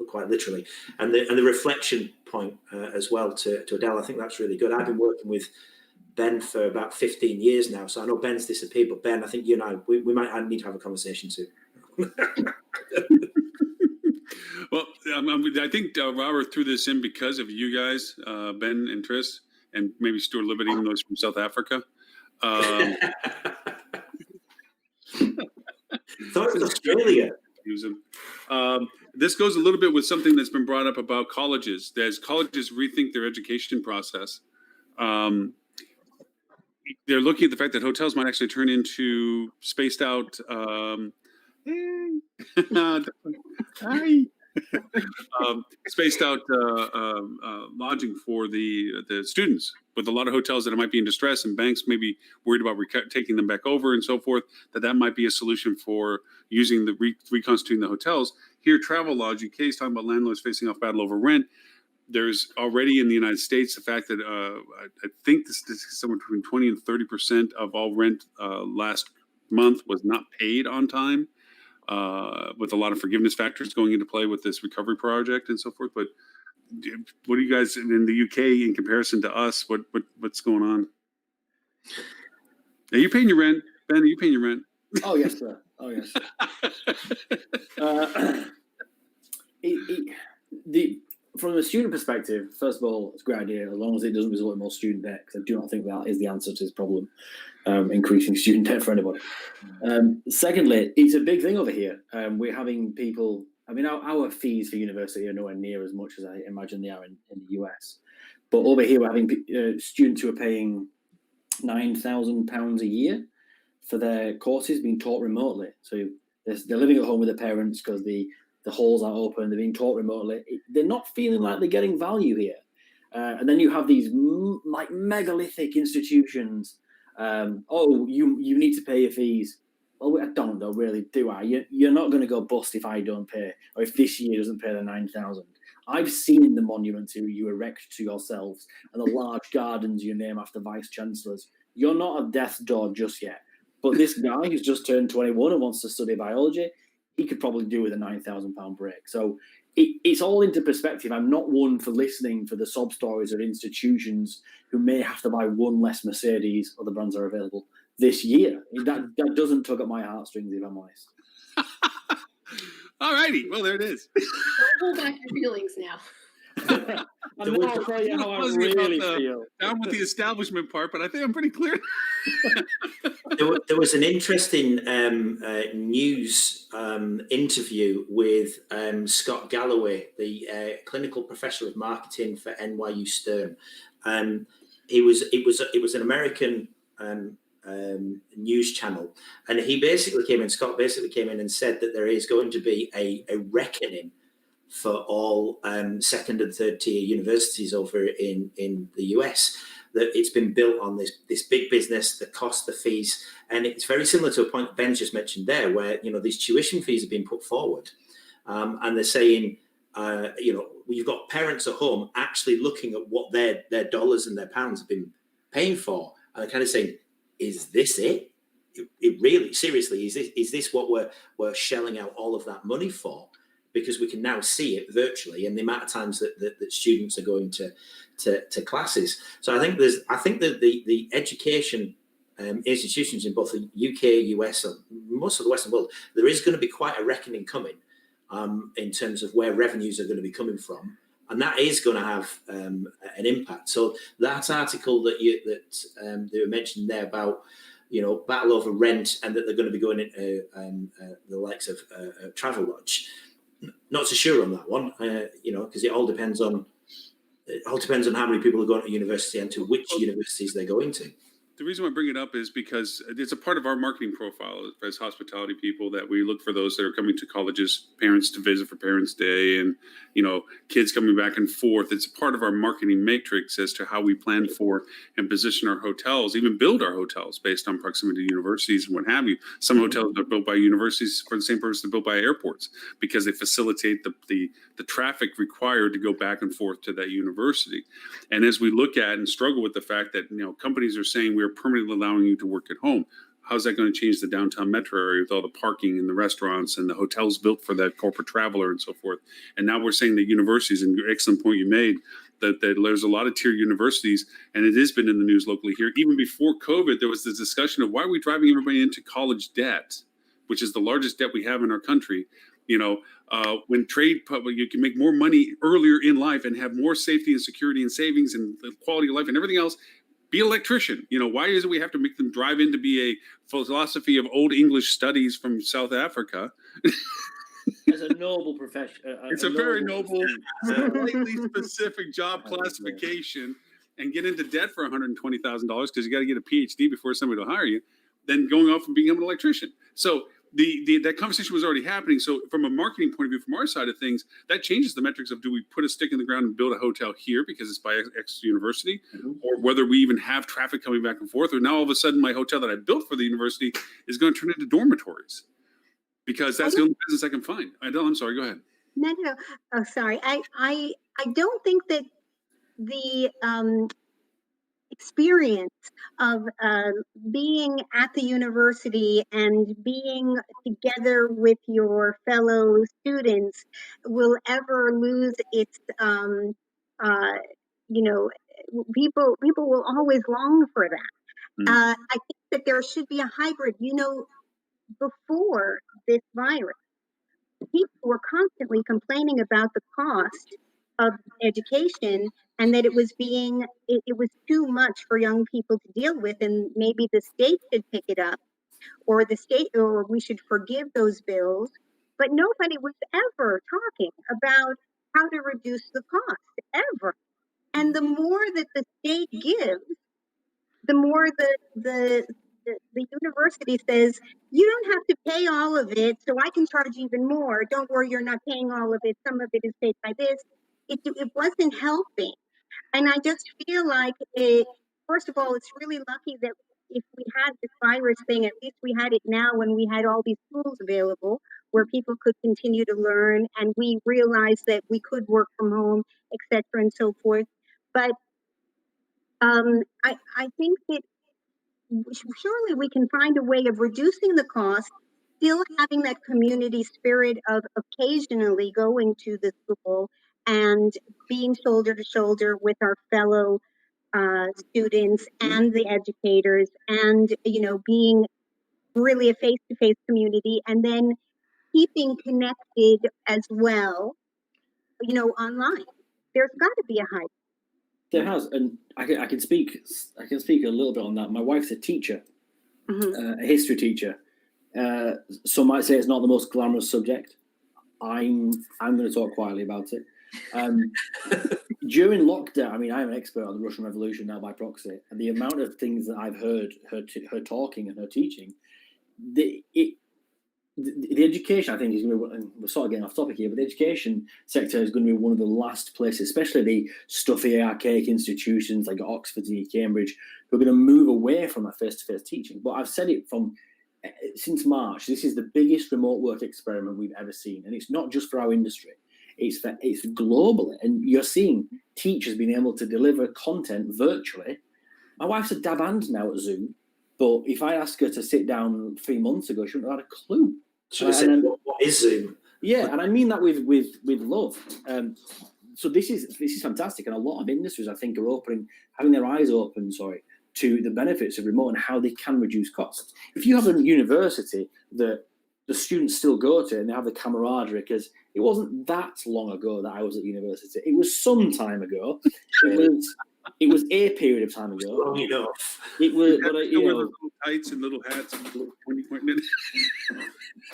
quite literally. And the reflection point as well to Adele, I think that's really good. I've been working with Ben for about 15 years now, so I know Ben's disappeared, but Ben, I think you and I, we might need to have a conversation too. Well, I think Robert threw this in because of you guys, Ben and Tris, and maybe Stuart Libet, even though he's from South Africa. Thought it was Australia. This goes a little bit with something that's been brought up about colleges. As colleges rethink their education process, they're looking at the fact that hotels might actually turn into spaced out lodging for the students, with a lot of hotels that might be in distress and banks may be worried about taking them back over and so forth, that might be a solution for using the reconstituting the hotels. Here, Travelodge UK is talking about landlords facing off battle over rent. There's already in the United States the fact that I think the statistic is somewhere between 20 and 30% of all rent last month was not paid on time, with a lot of forgiveness factors going into play with this recovery project and so forth. But what do you guys in the UK in comparison to us? What's going on? Are you paying your rent, Ben? Are you paying your rent? Oh yes, sir. Oh yes. From a student perspective, first of all, it's a great idea as long as it doesn't result in more student debt, because I do not think that is the answer to this problem, increasing student debt for anybody. Secondly, it's a big thing over here. We're having people, I mean, our fees for university are nowhere near as much as I imagine they are in the US. But over here, we're having students who are paying £9,000 a year for their courses being taught remotely. So they're living at home with their parents because the halls are open, they're being taught remotely. They're not feeling like they're getting value here. And then you have these like megalithic institutions. You need to pay your fees. Well, I don't know, really, do I? You're not going to go bust if I don't pay, or if this year doesn't pay the 9,000. I've seen the monuments you erect to yourselves and the large gardens you name after vice chancellors. You're not at death's door just yet. But this guy who's just turned 21 and wants to study biology, he could probably do with a £9,000 break. So it's all into perspective. I'm not one for listening for the sob stories of institutions who may have to buy one less Mercedes, other brands are available, this year. That doesn't tug at my heartstrings, if I'm honest. All righty. Well, there it is. Don't hold back your feelings now. I'm not I'll tell you how I really feel. Down with the establishment part, but I think I'm pretty clear. There was an interesting news interview with Scott Galloway, the clinical professor of marketing for NYU Stern. It was an American news channel, and Scott basically came in and said that there is going to be a reckoning for all second and third tier universities over in the US, that it's been built on this big business, the cost, the fees. And it's very similar to a point that Ben's just mentioned there, where, these tuition fees have been put forward. And they're saying, you've got parents at home actually looking at what their dollars and their pounds have been paying for. And they're kind of saying, is this it? It really, seriously, is this what we're shelling out all of that money for? Because we can now see it virtually, and the amount of times that students are going to classes. So I think that the education institutions in both the UK, US, and most of the Western world, there is going to be quite a reckoning coming in terms of where revenues are going to be coming from, and that is going to have an impact. So that article that they were mentioned there about, battle over rent, and that they're going to be going into the likes of Travelodge. Not so sure on that one, because it all depends on how many people are going to university and to which universities they're going to. The reason why I bring it up is because it's a part of our marketing profile as hospitality people that we look for those that are coming to colleges, parents to visit for Parents' Day, and kids coming back and forth. It's a part of our marketing matrix as to how we plan for and position our hotels, even build our hotels based on proximity to universities and what have you. Some hotels are built by universities for the same purpose they're built by airports, because they facilitate the traffic required to go back and forth to that university. And as we look at and struggle with the fact that companies are saying we're permanently allowing you to work at home, how's that going to change the downtown metro area with all the parking and the restaurants and the hotels built for that corporate traveler and so forth? And now we're saying that universities, and excellent point you made, that there's a lot of tier universities, and it has been in the news locally here. Even before COVID, there was this discussion of why are we driving everybody into college debt, which is the largest debt we have in our country. When you can make more money earlier in life and have more safety and security and savings and quality of life and everything else. Be an electrician. Why is it we have to make them drive in to be a philosophy of old English studies from South Africa? It's a noble profession. It's a very noble, slightly specific job classification, and get into debt for $120,000 because you got to get a PhD before somebody will hire you, then going off and becoming an electrician. So that conversation was already happening. So from a marketing point of view, from our side of things, that changes the metrics of, do we put a stick in the ground and build a hotel here because it's by X university, or whether we even have traffic coming back and forth, or now all of a sudden my hotel that I built for the university is going to turn into dormitories because that's the only business I can find. I'm sorry, go ahead. No. Oh, sorry. I don't think that the experience of being at the university and being together with your fellow students will ever lose its people will always long for that. I think that there should be a hybrid. Before this virus, people were constantly complaining about the cost of education, and that it was too much for young people to deal with, and maybe the state should pick it up, or we should forgive those bills. But nobody was ever talking about how to reduce the cost, ever. And the more that the state gives, the more the university says, you don't have to pay all of it, so I can charge even more. Don't worry, you're not paying all of it. Some of it is paid by this. It wasn't helping. And I just feel like, first of all, it's really lucky that if we had this virus thing, at least we had it now when we had all these tools available where people could continue to learn, and we realized that we could work from home, et cetera, and so forth. But I think that surely we can find a way of reducing the cost, still having that community spirit of occasionally going to the school and being shoulder to shoulder with our fellow students and the educators, and being really a face-to-face community, and then keeping connected as well, online. There's got to be a hybrid. There has, and I can speak a little bit on that. My wife's a teacher, a history teacher. Some might say it's not the most glamorous subject. I'm going to talk quietly about it. During lockdown, I'm an expert on the Russian Revolution now by proxy, and the amount of things that I've heard her talking and her teaching, the education, I think, is going to be, and we're sort of getting off topic here, but the education sector is going to be one of the last places, especially the stuffy, archaic institutions like Oxford and Cambridge, who are going to move away from that face-to-face teaching. But I've said it since March, this is the biggest remote work experiment we've ever seen. And it's not just for our industry, it's globally. And you're seeing teachers being able to deliver content virtually. My wife's a dab hand now at Zoom, but if I asked her to sit down 3 months ago, she wouldn't have had a clue. So what is Zoom? Yeah, and I mean that with love. So this is fantastic, and a lot of industries, I think, are having their eyes open, to the benefits of remote and how they can reduce costs. If you have a university that the students still go to it and they have the camaraderie, because it wasn't that long ago that I was at university. It was some time ago. It was a period of time ago. Long enough. It was, But but you you wear know, those little tights and little hats and little pointy pointing.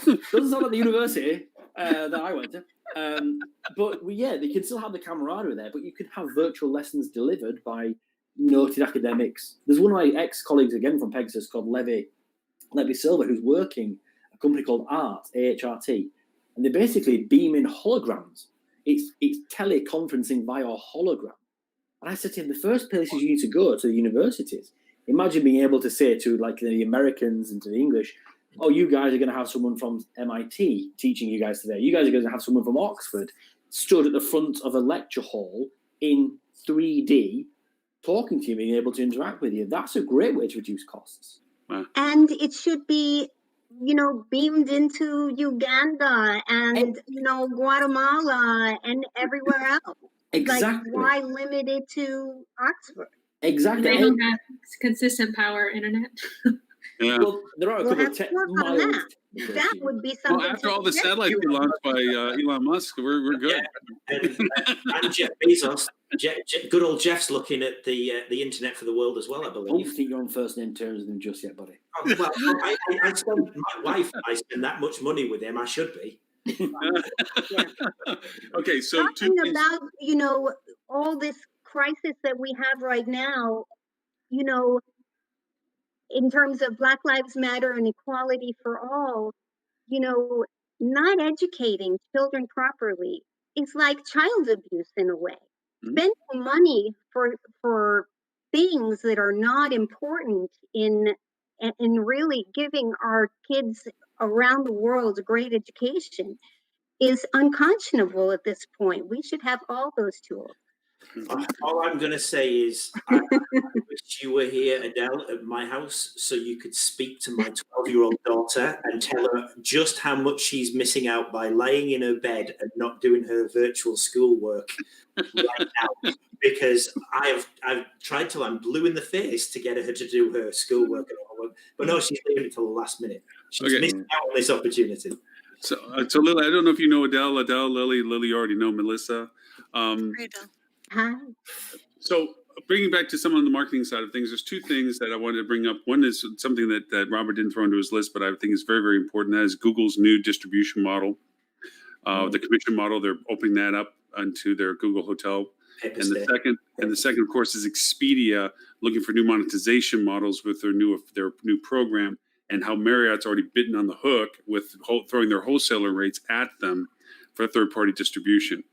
doesn't sound like the university that I went to. But they can still have the camaraderie there, but you could have virtual lessons delivered by noted academics. There's one of my ex-colleagues, again from Pegasus, called Levi Silva, who's working a company called AHRT, and they basically beam in holograms. It's teleconferencing via hologram. And I said to him, the first places you need to go to the universities. Imagine being able to say to like the Americans and to the English, oh, you guys are going to have someone from MIT teaching you guys today. You guys are going to have someone from Oxford stood at the front of a lecture hall in 3D talking to you, being able to interact with you. That's a great way to reduce costs. Wow. And it should be, beamed into Uganda and, Guatemala and everywhere else. Exactly. Like, why limit it to Oxford? Exactly. They don't have consistent power internet. Yeah. Well, there are a We'll couple have of to work on mild. That would be something. Well, after to all the suggest satellites to be us. launched by Elon Musk, we're good. And Jeff Bezos, good old Jeff's looking at the internet for the world as well, I I don't believe. think you're on first name terms with him just yet, buddy. Oh, well, I spend my wife. I spend that much money with him. I should be. Okay, so Talking about, all this crisis that we have right now, in terms of Black Lives Matter and equality for all, not educating children properly is like child abuse in a way. Mhm. Spending money for things that are not important in really giving our kids around the world a great education is unconscionable at this point. We should have all those tools. All I'm going to say is I wish you were here, Adele, at my house so you could speak to my 12-year-old daughter and tell her just how much she's missing out by lying in her bed and not doing her virtual schoolwork right now. Because I've tried till I'm blue in the face to get her to do her schoolwork and all, but no, she's leaving it till the last minute. She's missing out on this opportunity. So Lily, I don't know if you know Adele, Lily, you already know Melissa. Hi. So bringing back to some on the marketing side of things, there's two things that I wanted to bring up. One is something that Robert didn't throw into his list, but I think is very, very important. That is Google's new distribution model, the commission model. They're opening that up onto their Google Hotel. And the second, of course, is Expedia looking for new monetization models with their new program, and how Marriott's already bitten on the hook with throwing their wholesaler rates at them for third-party distribution.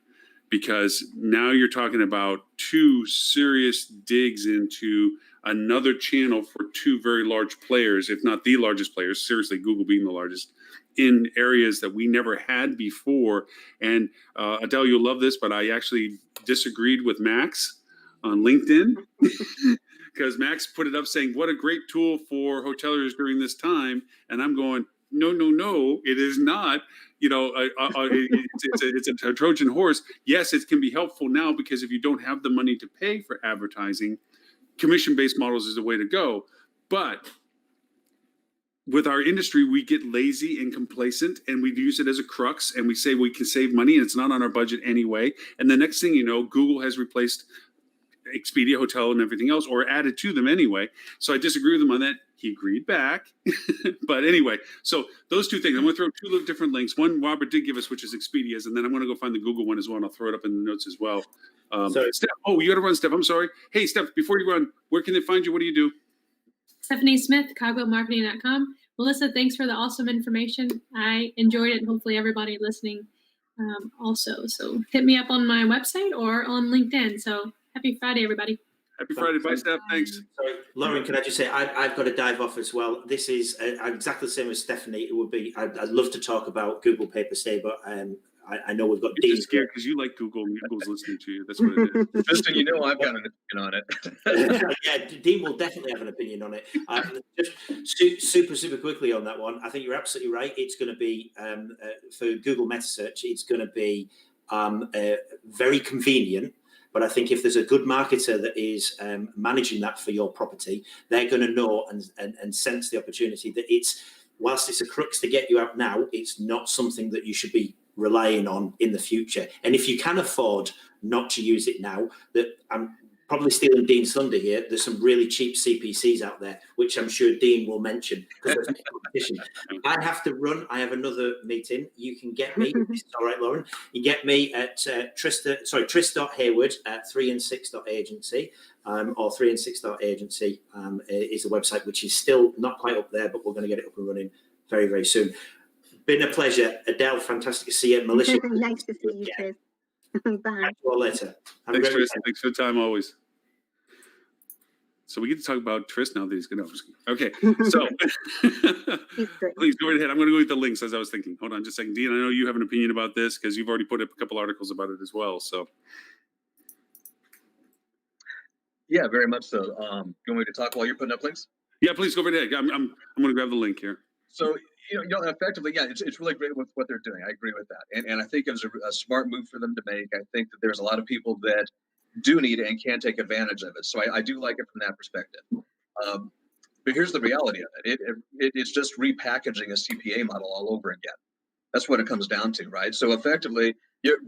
Because now you're talking about two serious digs into another channel for two very large players, if not the largest players, seriously, Google being the largest, in areas that we never had before. And Adele, you'll love this, but I actually disagreed with Max on LinkedIn because Max put it up saying, what a great tool for hoteliers during this time. And I'm going, no, it is not. It's a Trojan horse. Yes, it can be helpful now because if you don't have the money to pay for advertising, commission-based models is the way to go. But with our industry, we get lazy and complacent, and we use it as a crux, and we say we can save money, and it's not on our budget anyway. And the next thing you know, Google has replaced Expedia Hotel and everything else, or added to them anyway. So I disagree with him on that. He agreed back. But anyway, so those two things. I'm going to throw two little different links. One Robert did give us, which is Expedia's, and then I'm going to go find the Google one as well, and I'll throw it up in the notes as well. Steph, you got to run, Steph. I'm sorry. Hey, Steph, before you run, where can they find you? What do you do? Stephanie Smith, cogwellmarketing.com. Melissa, thanks for the awesome information. I enjoyed it, and hopefully everybody listening also. So hit me up on my website or on LinkedIn. So happy Friday, everybody. Happy Friday. Bye, Steph. Thanks. Sorry, Lauren, can I just say, I've got to dive off as well. This is exactly the same as Stephanie. It would be, I'd love to talk about Google Pay Per Se, but I know we've got You're Dean. just scared because you like Google and Google's listening to you. That's what it is. Justin, I've got an opinion on it. Yeah, Dean will definitely have an opinion on it. Just super quickly on that one. I think you're absolutely right. It's going to be, for Google Meta Search, it's going to be very convenient. But I think if there's a good marketer that is managing that for your property, they're going to know and sense the opportunity that whilst it's a crux to get you out now, it's not something that you should be relying on in the future. And if you can afford not to use it now, that I'm probably stealing Dean's thunder here, there's some really cheap CPCs out there, which I'm sure Dean will mention because there's no competition. I have to run. I have another meeting. You can get me. It's all right, Lauren. You get me at Tris.Hayward at 3and6.agency, or 3and6.agency is the website, which is still not quite up there, but we're going to get it up and running very, very soon. Been a pleasure. Adele, fantastic to see you. Melissa. Nice to see you, Tris. Bye. Catch you all later. Thanks, Tris. Thanks for the time always. So we get to talk about Tris now that he's going to. Okay, so please go right ahead. I'm going to go with the links as I was thinking. Hold on just a second. Dean, I know you have an opinion about this because you've already put up a couple articles about it as well. So. Yeah, very much so. You want me to talk while you're putting up links? Yeah, please go right ahead. I'm going to grab the link here. So, effectively, yeah, it's really great with what they're doing. I agree with that. And I think it was a smart move for them to make. I think that there's a lot of people that do need it and can take advantage of it. So I do like it from that perspective. But here's the reality of it. It's just repackaging a CPA model all over again. That's what it comes down to, right? So effectively,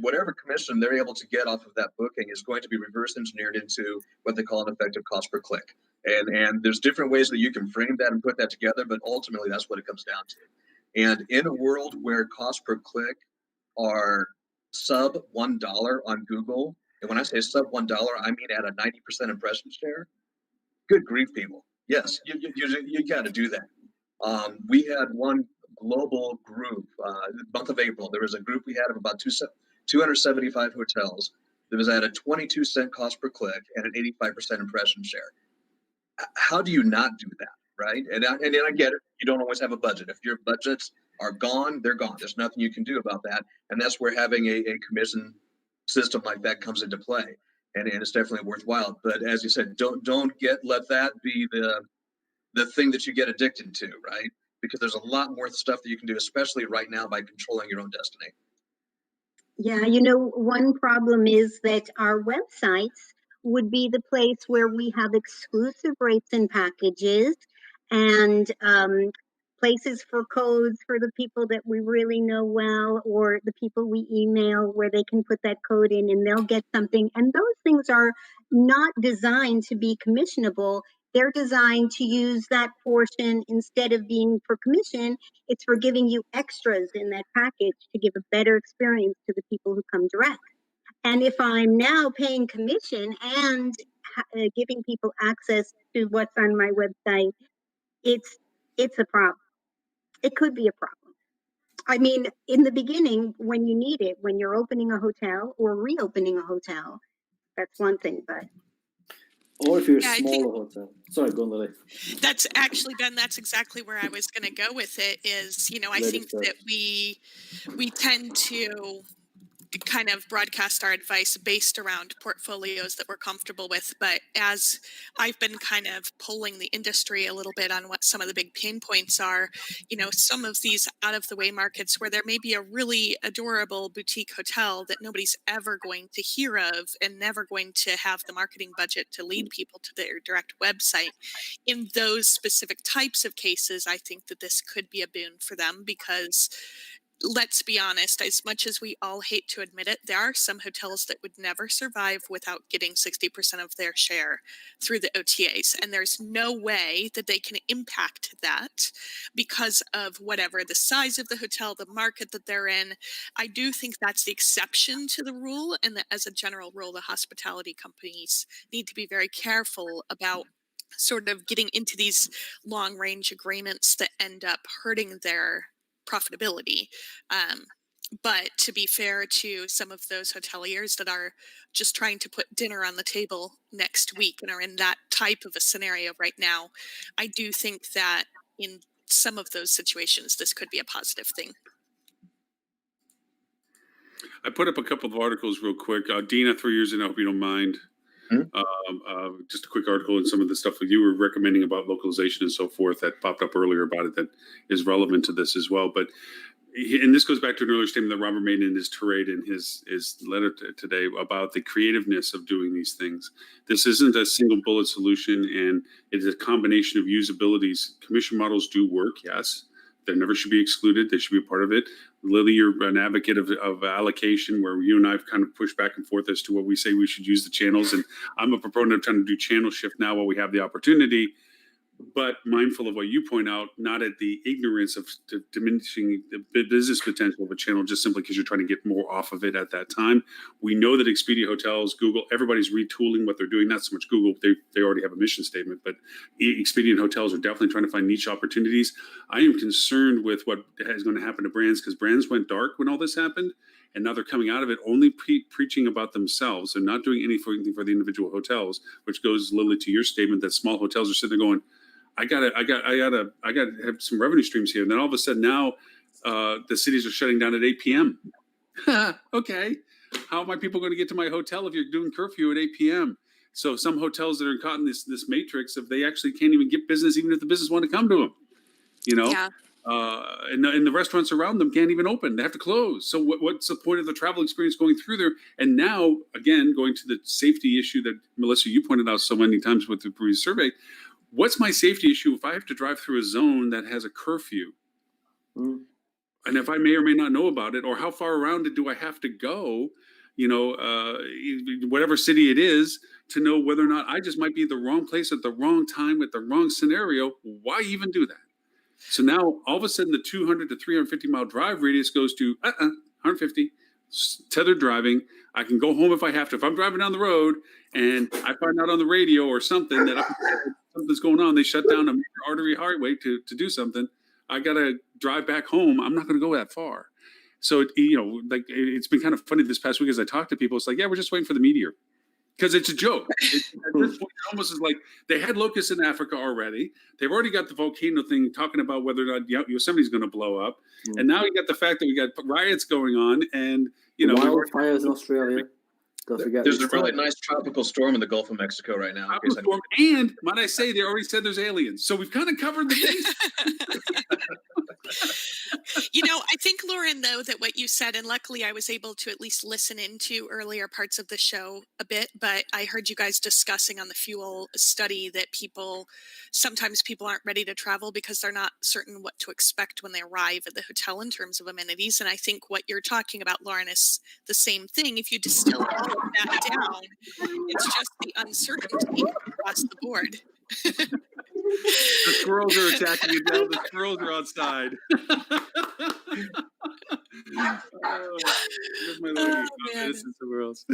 whatever commission they're able to get off of that booking is going to be reverse engineered into what they call an effective cost per click. And there's different ways that you can frame that and put that together, but ultimately that's what it comes down to. And in a world where cost per click are sub $1 on Google, and when I say sub $1, I mean at a 90% impression share. Good grief, people. Yes, you got to do that. We had one global group, the month of April. There was a group we had of about 275 hotels. That was at a 22-cent cost per click and an 85% impression share. How do you not do that, right? And I get it. You don't always have a budget. If your budgets are gone, they're gone. There's nothing you can do about that. And that's where having a commission system like that comes into play. And it's definitely worthwhile. But as you said, don't let that be the thing that you get addicted to, right? Because there's a lot more stuff that you can do, especially right now by controlling your own destiny. Yeah, one problem is that our websites would be the place where we have exclusive rates and packages and places for codes for the people that we really know well, or the people we email where they can put that code in and they'll get something. And those things are not designed to be commissionable. They're designed to use that portion instead of being for commission. It's for giving you extras in that package to give a better experience to the people who come direct. And if I'm now paying commission and giving people access to what's on my website, it's a problem. It could be a problem. I mean, in the beginning, when you need it, when you're opening a hotel or reopening a hotel, that's one thing, but. Or if you're a smaller hotel. Sorry, go on, Lily. That's actually, Ben, that's exactly where I was going to go with it is, I think that we tend to kind of broadcast our advice based around portfolios that we're comfortable with. But as I've been kind of polling the industry a little bit on what some of the big pain points are, some of these out of the way markets where there may be a really adorable boutique hotel that nobody's ever going to hear of and never going to have the marketing budget to lead people to their direct website. In those specific types of cases, I think that this could be a boon for them because let's be honest, as much as we all hate to admit it, there are some hotels that would never survive without getting 60% of their share through the OTAs. And there's no way that they can impact that because of whatever the size of the hotel, the market that they're in. I do think that's the exception to the rule. And that as a general rule, the hospitality companies need to be very careful about sort of getting into these long range agreements that end up hurting their profitability. But to be fair to some of those hoteliers that are just trying to put dinner on the table next week and are in that type of a scenario right now, I do think that in some of those situations, this could be a positive thing. I put up a couple of articles real quick. Dina, 3 years in, I hope you don't mind. Just a quick article and some of the stuff that you were recommending about localization and so forth that popped up earlier about it that is relevant to this as well. But and this goes back to an earlier statement that Robert made in his tirade in his letter today about the creativeness of doing these things. This isn't a single bullet solution, and it is a combination of usabilities. Commission models do work, yes. They never should be excluded. They should be a part of it. Lily, you're an advocate of allocation, where you and I have kind of pushed back and forth as to what we say we should use the channels. And I'm a proponent of trying to do channel shift now while we have the opportunity, but mindful of what you point out, not at the ignorance of diminishing the business potential of a channel just simply because you're trying to get more off of it at that time. We know that Expedia Hotels, Google, everybody's retooling what they're doing. Not so much Google, they already have a mission statement, but Expedia and hotels are definitely trying to find niche opportunities. I am concerned with what is going to happen to brands, because brands went dark when all this happened, and now they're coming out of it only preaching about themselves and not doing anything for the individual hotels, which goes, Lily, to your statement that small hotels are sitting there going, I gotta have some revenue streams here. And then all of a sudden now the cities are shutting down at 8 p.m. Okay. How are my people going to get to my hotel if you're doing curfew at 8 p.m.? So some hotels that are caught in this matrix, if they actually can't even get business, even if the business want to come to them, Yeah. And the restaurants around them can't even open. They have to close. So what's the point of the travel experience going through there? And now, again, going to the safety issue that, Melissa, you pointed out so many times with the previous survey, what's my safety issue if I have to drive through a zone that has a curfew? And if I may or may not know about it, or how far around it do I have to go, whatever city it is, to know whether or not I just might be in the wrong place at the wrong time with the wrong scenario. Why even do that? So now all of a sudden the 200 to 350 mile drive radius goes to 150, tethered driving. I can go home if I have to. If I'm driving down the road and I find out on the radio or something that something's going on, they shut down a major artery highway to do something, I got to drive back home. I'm not going to go that far. So, it's been kind of funny this past week as I talk to people. It's like, yeah, we're just waiting for the meteor. Because it's a joke. At this point, it almost is like they had locusts in Africa already. They've already got the volcano thing talking about whether or not Yosemite's going to blow up. And now you got the fact that we got riots going on, and wildfires in Australia. Don't forget, there's a really nice tropical storm in the Gulf of Mexico right now. And might I say, they already said there's aliens. So we've kind of covered the base. I think, Lauren, though, that what you said, and luckily I was able to at least listen into earlier parts of the show a bit, but I heard you guys discussing on the fuel study that sometimes people aren't ready to travel because they're not certain what to expect when they arrive at the hotel in terms of amenities. And I think what you're talking about, Lauren, is the same thing. If you distill all of that down, it's just the uncertainty across the board. The squirrels are attacking you now. The squirrels are outside. Here's my lady. Innocent squirrels.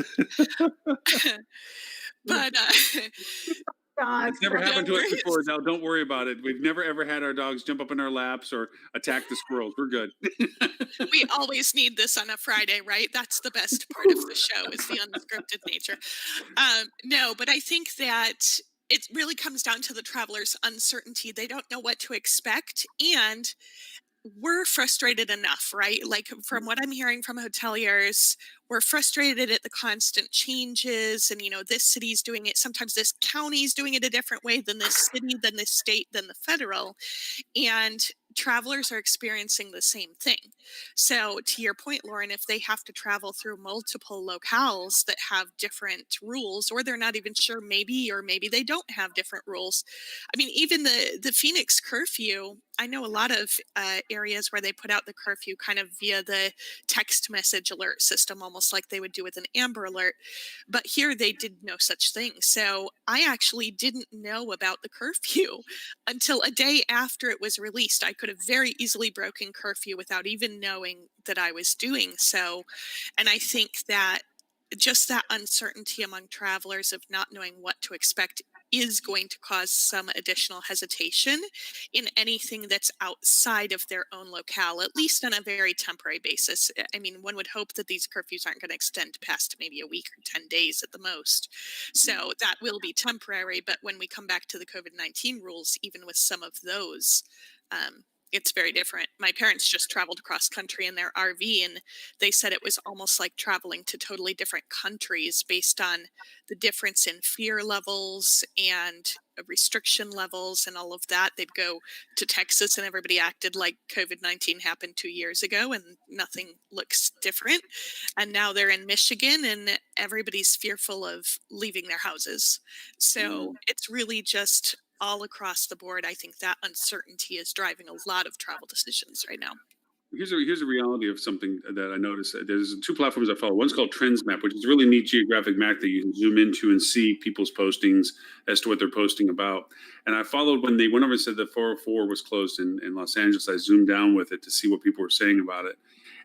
But it's never happened to us before. Now, don't worry about it. We've never ever had our dogs jump up in our laps or attack the squirrels. We're good. We always need this on a Friday, right? That's the best part of the show, is the unscripted nature. No, but I think that it really comes down to the traveler's uncertainty. They don't know what to expect, and we're frustrated enough, right? Like, from what I'm hearing from hoteliers, we're frustrated at the constant changes, and this city's doing it, sometimes this county's doing it a different way than this city, than this state, than the federal, and travelers are experiencing the same thing. So to your point, Lauren, if they have to travel through multiple locales that have different rules, or they're not even sure, maybe they don't have different rules. I mean, even the Phoenix curfew, I know a lot of areas where they put out the curfew kind of via the text message alert system, almost like they would do with an Amber Alert. But here they did no such thing. So I actually didn't know about the curfew until a day after it was released. I could have very easily broken curfew without even knowing that I was doing so. And I think that just that uncertainty among travelers of not knowing what to expect is going to cause some additional hesitation in anything that's outside of their own locale, at least on a very temporary basis. I mean, one would hope that these curfews aren't going to extend past maybe a week or 10 days at the most. So that will be temporary. But when we come back to the COVID-19 rules, even with some of those, it's very different. My parents just traveled cross country in their RV, and they said it was almost like traveling to totally different countries based on the difference in fear levels and restriction levels and all of that. They'd go to Texas and everybody acted like COVID-19 happened 2 years ago and nothing looks different. And now they're in Michigan and everybody's fearful of leaving their houses. So it's really just all across the board, I think that uncertainty is driving a lot of travel decisions right now. Here's a reality of something that I noticed. There's 2 platforms I follow. One's called TrendsMap, which is a really neat geographic map that you can zoom into and see people's postings as to what they're posting about. And I followed when they went over and said the 404 was closed in Los Angeles. I zoomed down with it to see what people were saying about it.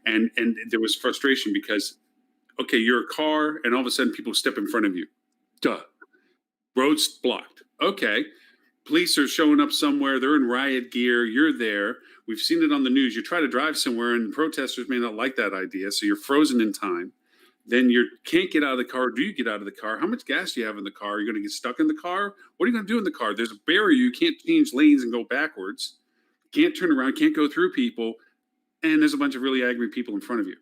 And there was frustration because, okay, you're a car and all of a sudden people step in front of you. Duh. Roads blocked. Okay. Police are showing up somewhere. They're in riot gear. You're there. We've seen it on the news. You try to drive somewhere and protesters may not like that idea. So you're frozen in time. Then you can't get out of the car. Do you get out of the car? How much gas do you have in the car? Are you going to get stuck in the car? What are you going to do in the car? There's a barrier. You can't change lanes and go backwards. Can't turn around. Can't go through people. And there's a bunch of really angry people in front of you.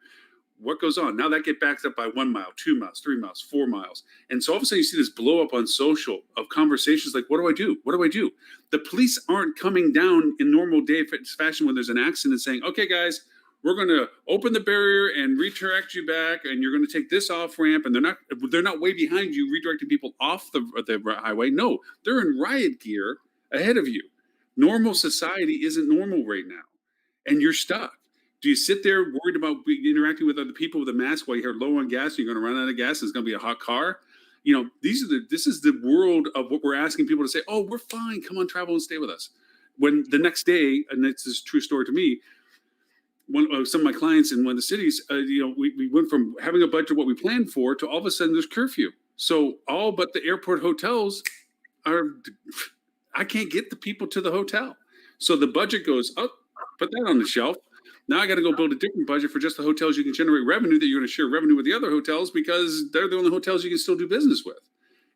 What goes on? Now that get backed up by 1 mile, 2 miles, 3 miles, 4 miles. And so all of a sudden you see this blow up on social of conversations like, what do I do? What do I do? The police aren't coming down in normal day fashion when there's an accident and saying, okay, guys, we're going to open the barrier and redirect you back. And you're going to take this off ramp. And they're not way behind you, redirecting people off the highway. No, they're in riot gear ahead of you. Normal society isn't normal right now. And you're stuck. Do you sit there worried about interacting with other people with a mask while you're low on gas? You're going to run out of gas. And it's going to be a hot car. You know, this is the world of what we're asking people to say. Oh, we're fine. Come on, travel and stay with us. When the next day, and this is a true story to me, some of my clients in one of the cities, we went from having a budget what we planned for to all of a sudden there's curfew. So all but the airport hotels I can't get the people to the hotel. So the budget goes up. Put that on the shelf. Now I got to go build a different budget for just the hotels you can generate revenue that you're going to share revenue with the other hotels because they're the only hotels you can still do business with.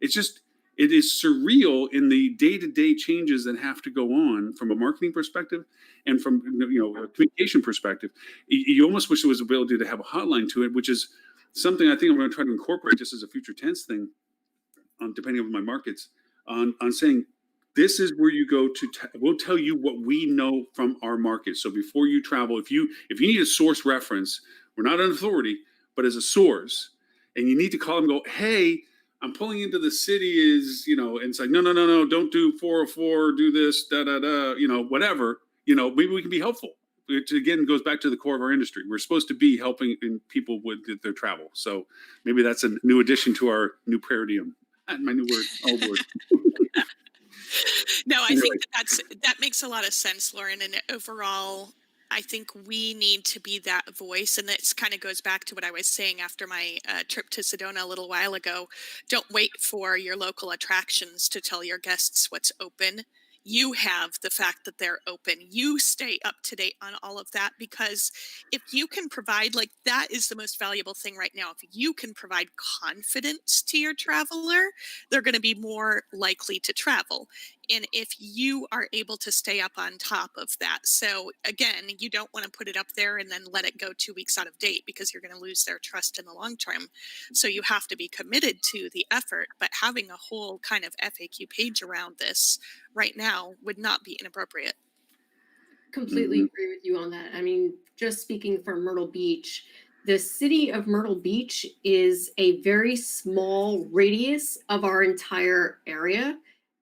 It is surreal in the day-to-day changes that have to go on from a marketing perspective and from a communication perspective. You almost wish there was ability to have a hotline to it, which is something I think I'm going to try to incorporate just as a future tense thing, depending on my markets, on saying, this is where you go to. We'll tell you what we know from our market. So before you travel, if you need a source reference, we're not an authority, but as a source, and you need to call them and go, hey, I'm pulling into the city and it's like, no, don't do 404, do this, whatever, maybe we can be helpful. It again goes back to the core of our industry. We're supposed to be helping people with their travel. So maybe that's a new addition to our new paradigm. My new word, old word. No, I think that makes a lot of sense, Lauren. And overall, I think we need to be that voice. And this kind of goes back to what I was saying after my trip to Sedona a little while ago. Don't wait for your local attractions to tell your guests what's open. You have the fact that they're open. You stay up to date on all of that, because if you can provide, that is the most valuable thing right now. If you can provide confidence to your traveler, they're going to be more likely to travel. And if you are able to stay up on top of that. So again, you don't want to put it up there and then let it go 2 weeks out of date, because you're going to lose their trust in the long term. So you have to be committed to the effort, but having a whole kind of FAQ page around this right now would not be inappropriate. Completely agree with you on that. I mean, just speaking for Myrtle Beach, the city of Myrtle Beach is a very small radius of our entire area.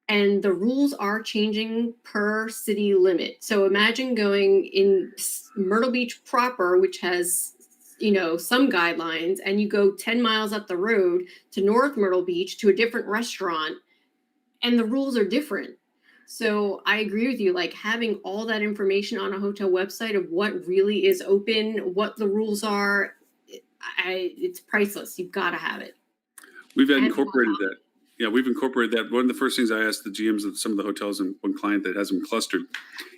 And the rules are changing per city limit. So imagine going in Myrtle Beach proper, which has, some guidelines, and you go 10 miles up the road to North Myrtle Beach to a different restaurant, and the rules are different. So I agree with you, having all that information on a hotel website of what really is open, what the rules are, it's priceless. You've got to have it. We've incorporated that. Yeah, we've incorporated that. One of the first things I asked the GMs of some of the hotels and one client that has them clustered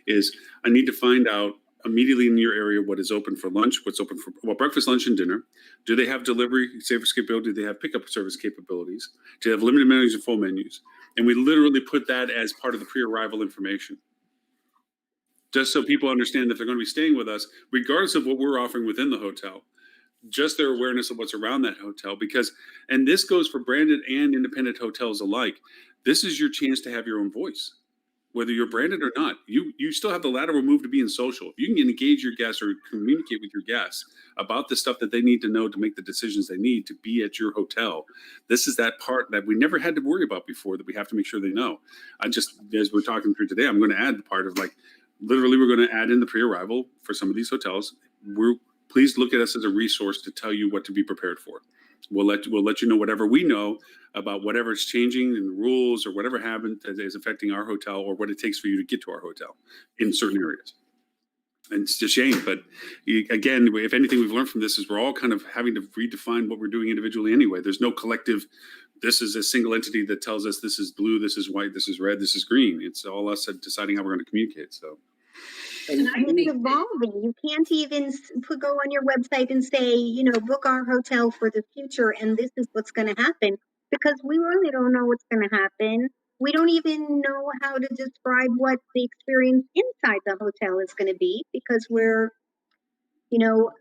is I need to find out immediately in your area what is open for lunch, what's open for breakfast, lunch, and dinner. Do they have delivery service capability? Do they have pickup service capabilities? Do they have limited menus or full menus? And we literally put that as part of the pre-arrival information. Just so people understand that they're going to be staying with us, regardless of what we're offering within the hotel. Just their awareness of what's around that hotel, and this goes for branded and independent hotels alike. This is your chance to have your own voice. whether you're branded or not. You still have the lateral move to be in social. If you can engage your guests or communicate with your guests about the stuff that they need to know to make the decisions they need to be at your hotel, this is that part that we never had to worry about before that we have to make sure they know. I just, as we're talking through today, I'm going to add the part of like, literally, we're going to add in the pre-arrival for some of these hotels. Please look at us as a resource to tell you what to be prepared for. We'll let you know whatever we know about whatever's changing in the rules or whatever happened that is affecting our hotel or what it takes for you to get to our hotel in certain areas. And it's a shame, but again, if anything we've learned from this is we're all kind of having to redefine what we're doing individually anyway. There's no collective, this is a single entity that tells us this is blue, this is white, this is red, this is green. It's all us deciding how we're going to communicate. So. And it's evolving. You can't even go on your website and say, you know, book our hotel for the future and this is what's going to happen, because we really don't know what's going to happen. We don't even know how to describe what the experience inside the hotel is going to be, because we're, you know,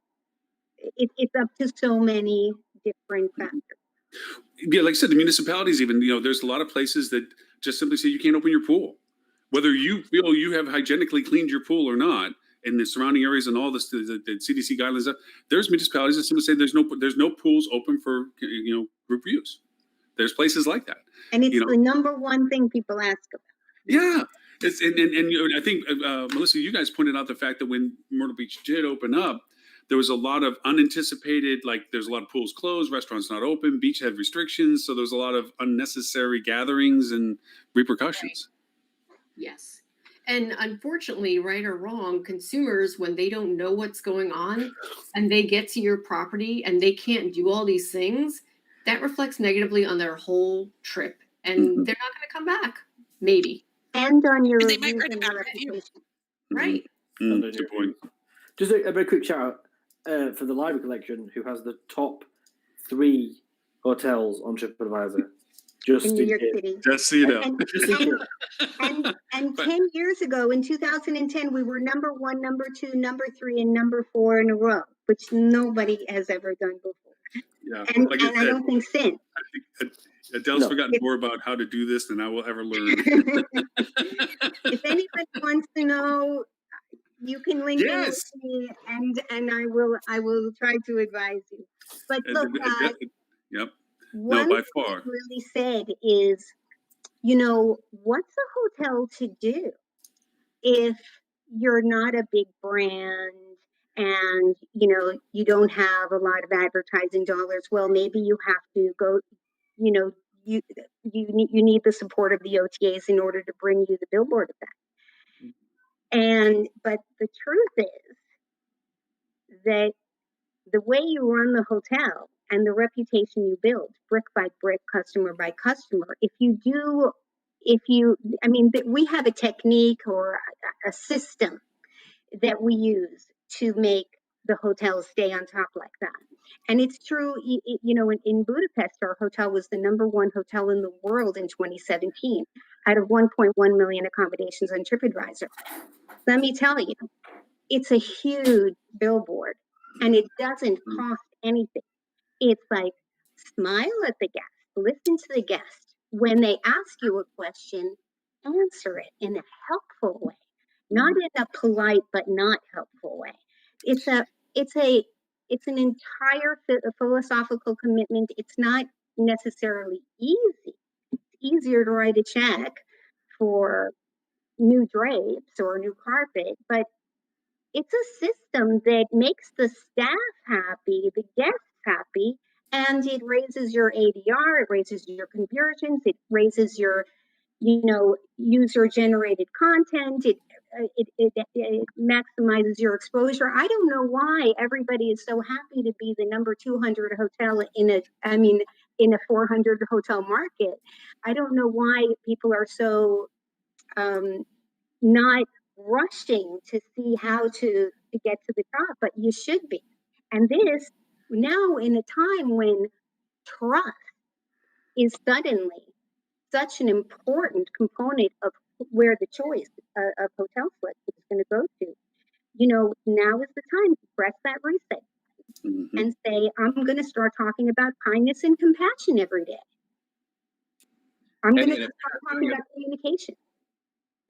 it's up to so many different factors. Yeah, like I said, the municipalities even, you know, there's a lot of places that just simply say you can't open your pool. Whether you feel you have hygienically cleaned your pool or not, in the surrounding areas and all this, the CDC guidelines, there's municipalities that simply say there's no pools open for, you know, group use. There's places like that. And it's the number one thing people ask about. Yeah. It's, and you know, I think, Melissa, you guys pointed out the fact that when Myrtle Beach did open up, there was a lot of unanticipated, like there's a lot of pools closed, restaurants not open, beach had restrictions. So there's a lot of unnecessary gatherings and repercussions. Right. Yes. And unfortunately, right or wrong, consumers, when they don't know what's going on and they get to your property and they can't do all these things, that reflects negatively on their whole trip. And they're not going to come back, maybe. And on your They might write a bad review. Right. Good point. Just a very quick shout out for the Library Collection, who has the top 3 hotels on TripAdvisor. Just in New York City. Just so you know. And 10 years ago, in 2010, we were number 1, number 2, number 3, and number 4 in a row, which nobody has ever done before. Yeah. And, like and I don't think since. I think Adele's forgotten more about how to do this than I will ever learn. If anybody wants to know, you can link in with me, and I will try to advise you. But look, yep. One no, by thing far. I really said is, you know, what's a hotel to do if you're not a big brand and, you know, you don't have a lot of advertising dollars? Well, maybe you have to go, you know, you need the support of the OTAs in order to bring you the billboard effect. But the truth is that the way you run the hotel and the reputation you build, brick by brick, customer by customer, we have a technique or a system that we use to make the hotels stay on top like that. And it's true, you know, in Budapest, our hotel was the number 1 hotel in the world in 2017 out of 1.1 million accommodations on TripAdvisor. Let me tell you, it's a huge billboard and it doesn't cost anything. It's like, smile at the guest, listen to the guest. When they ask you a question, answer it in a helpful way, not in a polite but not helpful way. It's an entire philosophical commitment. It's not necessarily easy. It's easier to write a check for new drapes or a new carpet, but it's a system that makes the staff happy, the guests happy, and it raises your ADR, it raises your conversions, it raises your, you know, user-generated content, it maximizes your exposure. I don't know why everybody is so happy to be the number 200 hotel in a 400 hotel market. I don't know why people are so not rushing to see how to get to the top, but you should be. And this now in a time when trust is suddenly such an important component of where the choice of hotel selection is going to go to, you know, now is the time to press that reset and say, I'm going to start talking about kindness and compassion every day. I'm going to start talking about communication.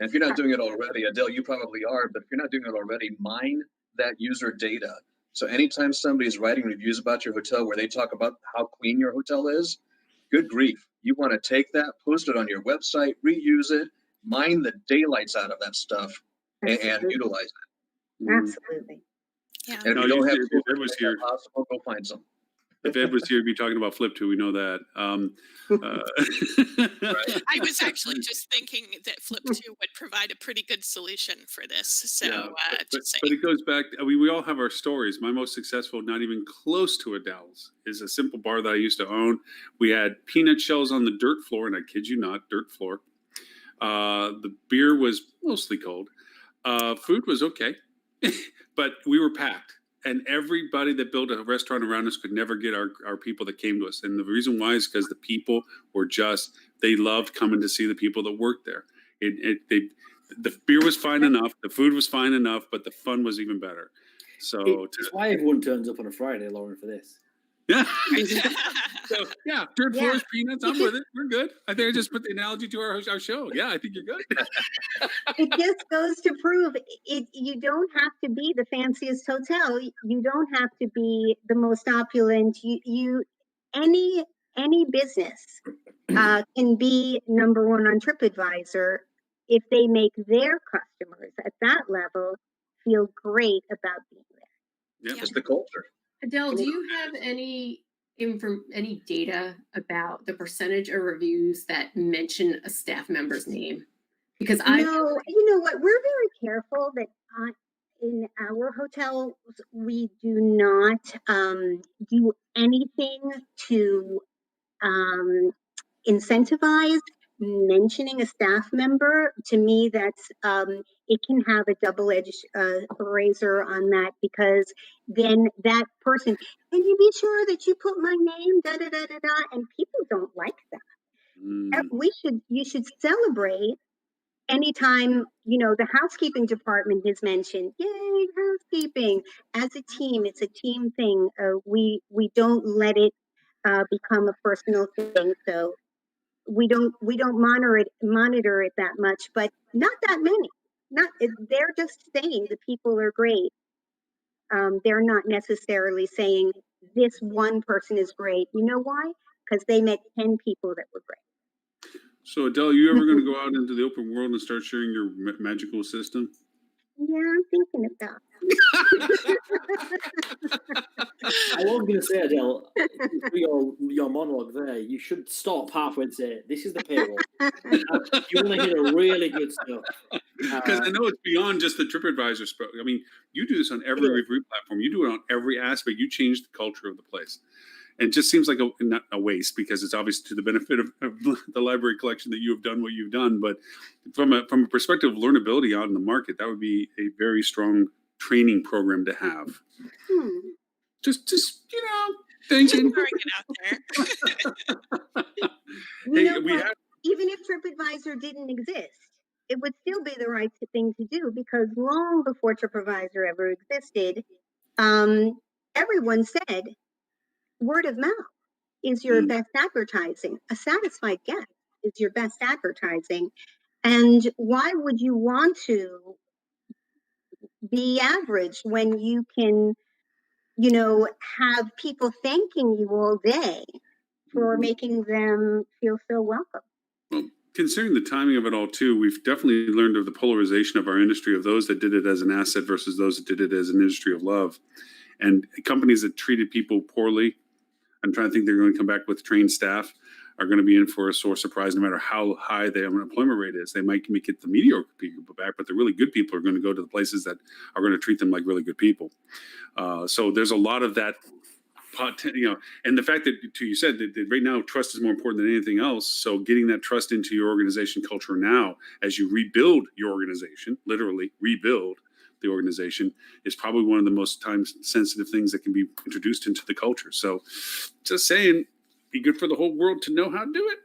And if you're not doing it already, Adele, you probably are, but if you're not doing it already, mine that user data. So anytime somebody's writing reviews about your hotel where they talk about how clean your hotel is, good grief. You want to take that, post it on your website, reuse it, mine the daylights out of that stuff and utilize it. Absolutely. Yeah. And if No, you don't have if tools Ed to was make here, that possible, go find some. if Ed was here, he'd be talking about Flip too. We know that. I was actually just thinking that Flip 2 would provide a pretty good solution for this. So, Yeah, just but saying. it goes back. I mean, we all have our stories. My most successful, not even close to Adele's, is a simple bar that I used to own. We had peanut shells on the dirt floor, and I kid you not, dirt floor. The beer was mostly cold. Food was okay, but we were packed. And everybody that built a restaurant around us could never get our people that came to us. And the reason why is because the people were they loved coming to see the people that worked there. The beer was fine enough, the food was fine enough, but the fun was even better. So It's why everyone turns up on a Friday, Lauren, for this. yeah. So yeah, dirt floors, peanuts, I'm with it. We're good. I think I just put the analogy to our show. Yeah, I think you're good. It just goes to prove it. You don't have to be the fanciest hotel. You don't have to be the most opulent. Any business can be number one on TripAdvisor if they make their customers at that level feel great about being there. Yeah, It's the culture. Adele, do you have any data about the percentage of reviews that mention a staff member's name? Because No, you know what? We're very careful that in our hotels we do not do anything to incentivize mentioning a staff member. To me, that's it can have a double-edged razor on that, because then that person, can you be sure that you put my name, da da da da da, and people don't like that. You should celebrate anytime, the housekeeping department is mentioned. Yay, housekeeping! As a team, it's a team thing. We don't let it become a personal thing. So we don't monitor it that much, but not that many. They're just saying the people are great. They're not necessarily saying this one person is great. You know why? Because they met 10 people that were great. So Adele, you ever going to go out into the open world and start sharing your magical system? Yeah, I'm thinking of that. I was going to say, Adele, for your monologue there, you should stop halfway and say, this is the payroll. You want to hear really good stuff. Because I know it's beyond just the TripAdvisor. I mean, you do this on every review platform. You do it on every aspect. You change the culture of the place. And it just seems like not a waste, because it's obviously to the benefit of the library collection that you have done what you've done. But from a perspective of learnability out in the market, that would be a very strong training program to have. Just thinking. Just throwing it out there. Even if TripAdvisor didn't exist, it would still be the right thing to do, because long before TripAdvisor ever existed, everyone said word of mouth is your best advertising. A satisfied guest is your best advertising. And why would you want to be average when you can, have people thanking you all day for making them feel so welcome? Well, considering the timing of it all too, we've definitely learned of the polarization of our industry, of those that did it as an asset versus those that did it as an industry of love. And companies that treated people poorly, I'm trying to think they're going to come back with trained staff, are going to be in for a sore surprise no matter how high the unemployment rate is. They might get the mediocre people back, but the really good people are going to go to the places that are going to treat them like really good people. So there's a lot of that, and the fact that you said that right now trust is more important than anything else. So getting that trust into your organization culture now, as you rebuild your organization, literally rebuild the organization, is probably one of the most time sensitive things that can be introduced into the culture. So just saying, be good for the whole world to know how to do it.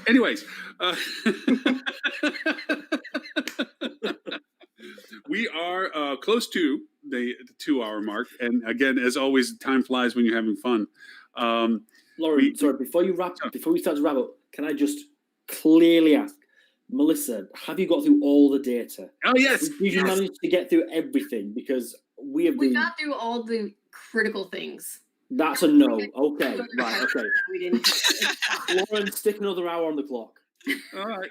Anyways, we are close to the 2-hour mark. And again, as always, time flies when you're having fun. Lauren, sorry, before we start to wrap up, can I just clearly ask, Melissa, have you got through all the data? Oh yes. Did you Yes. manage to get through everything? Because we have We been. got through all the critical things. That's a no. Okay, Those are right. the Okay. We didn't. Lauren, stick another hour on the clock. All right.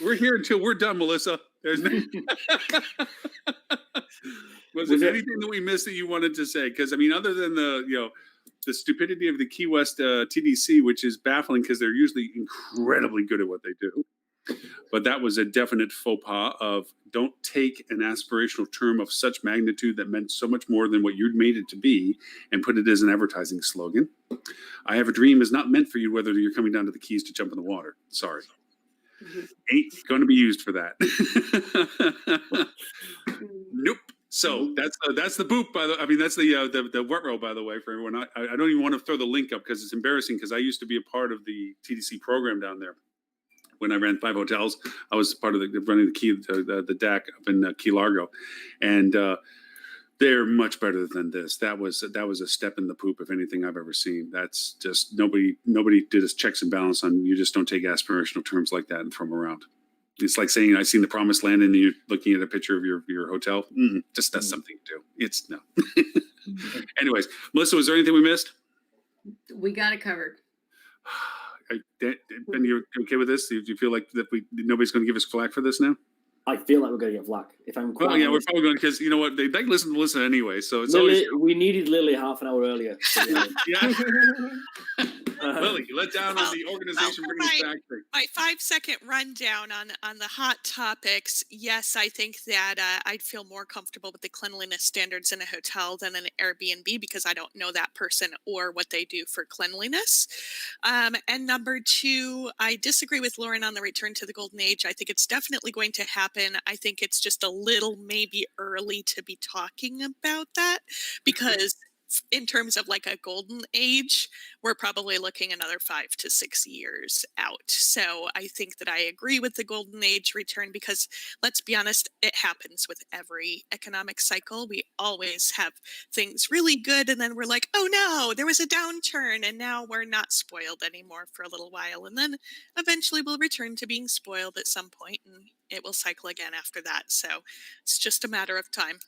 We're here until we're done, Melissa. There's no... Was there anything that we missed that you wanted to say? Because I mean, other than the stupidity of the Key West TDC, which is baffling because they're usually incredibly good at what they do. But that was a definite faux pas of don't take an aspirational term of such magnitude that meant so much more than what you'd made it to be and put it as an advertising slogan. I have a dream is not meant for you whether you're coming down to the Keys to jump in the water. Sorry. Ain't going to be used for that. Nope. So that's the boop. That's the wet row, by the way, for everyone. I don't even want to throw the link up because it's embarrassing because I used to be a part of the TDC program down there. When I ran 5 hotels, I was part of running the DAC up in Key Largo, and they're much better than this. That was a step in the poop, if anything I've ever seen. That's just nobody did a checks and balance on. You just don't take aspirational terms like that and throw them around. It's like saying I've seen the promised land and you're looking at a picture of your hotel. Just that's something to do. It's no. Anyways, Melissa, was there anything we missed? We got it covered. Ben, you okay with this? Do you feel like that nobody's going to give us flack for this now? I feel like we're going to get flack. If I'm well, yeah, we're probably going because you know what they listen to Melissa anyway. So it's Lily, always we needed Lily half an hour earlier. yeah. Lily, you let down on the organization bringing us back. My 5-second rundown on the hot topics. Yes, I think that I'd feel more comfortable with the cleanliness standards in a hotel than an Airbnb because I don't know that person or what they do for cleanliness. And number 2, I disagree with Lauren on the return to the golden age. I think it's definitely going to happen. I think it's just a little maybe early to be talking about that because in terms of like a golden age, we're probably looking another 5 to 6 years out. So I think that I agree with the golden age return because let's be honest, it happens with every economic cycle. We always have things really good and then we're like, oh no, there was a downturn and now we're not spoiled anymore for a little while. And then eventually we'll return to being spoiled at some point and it will cycle again after that. So it's just a matter of time.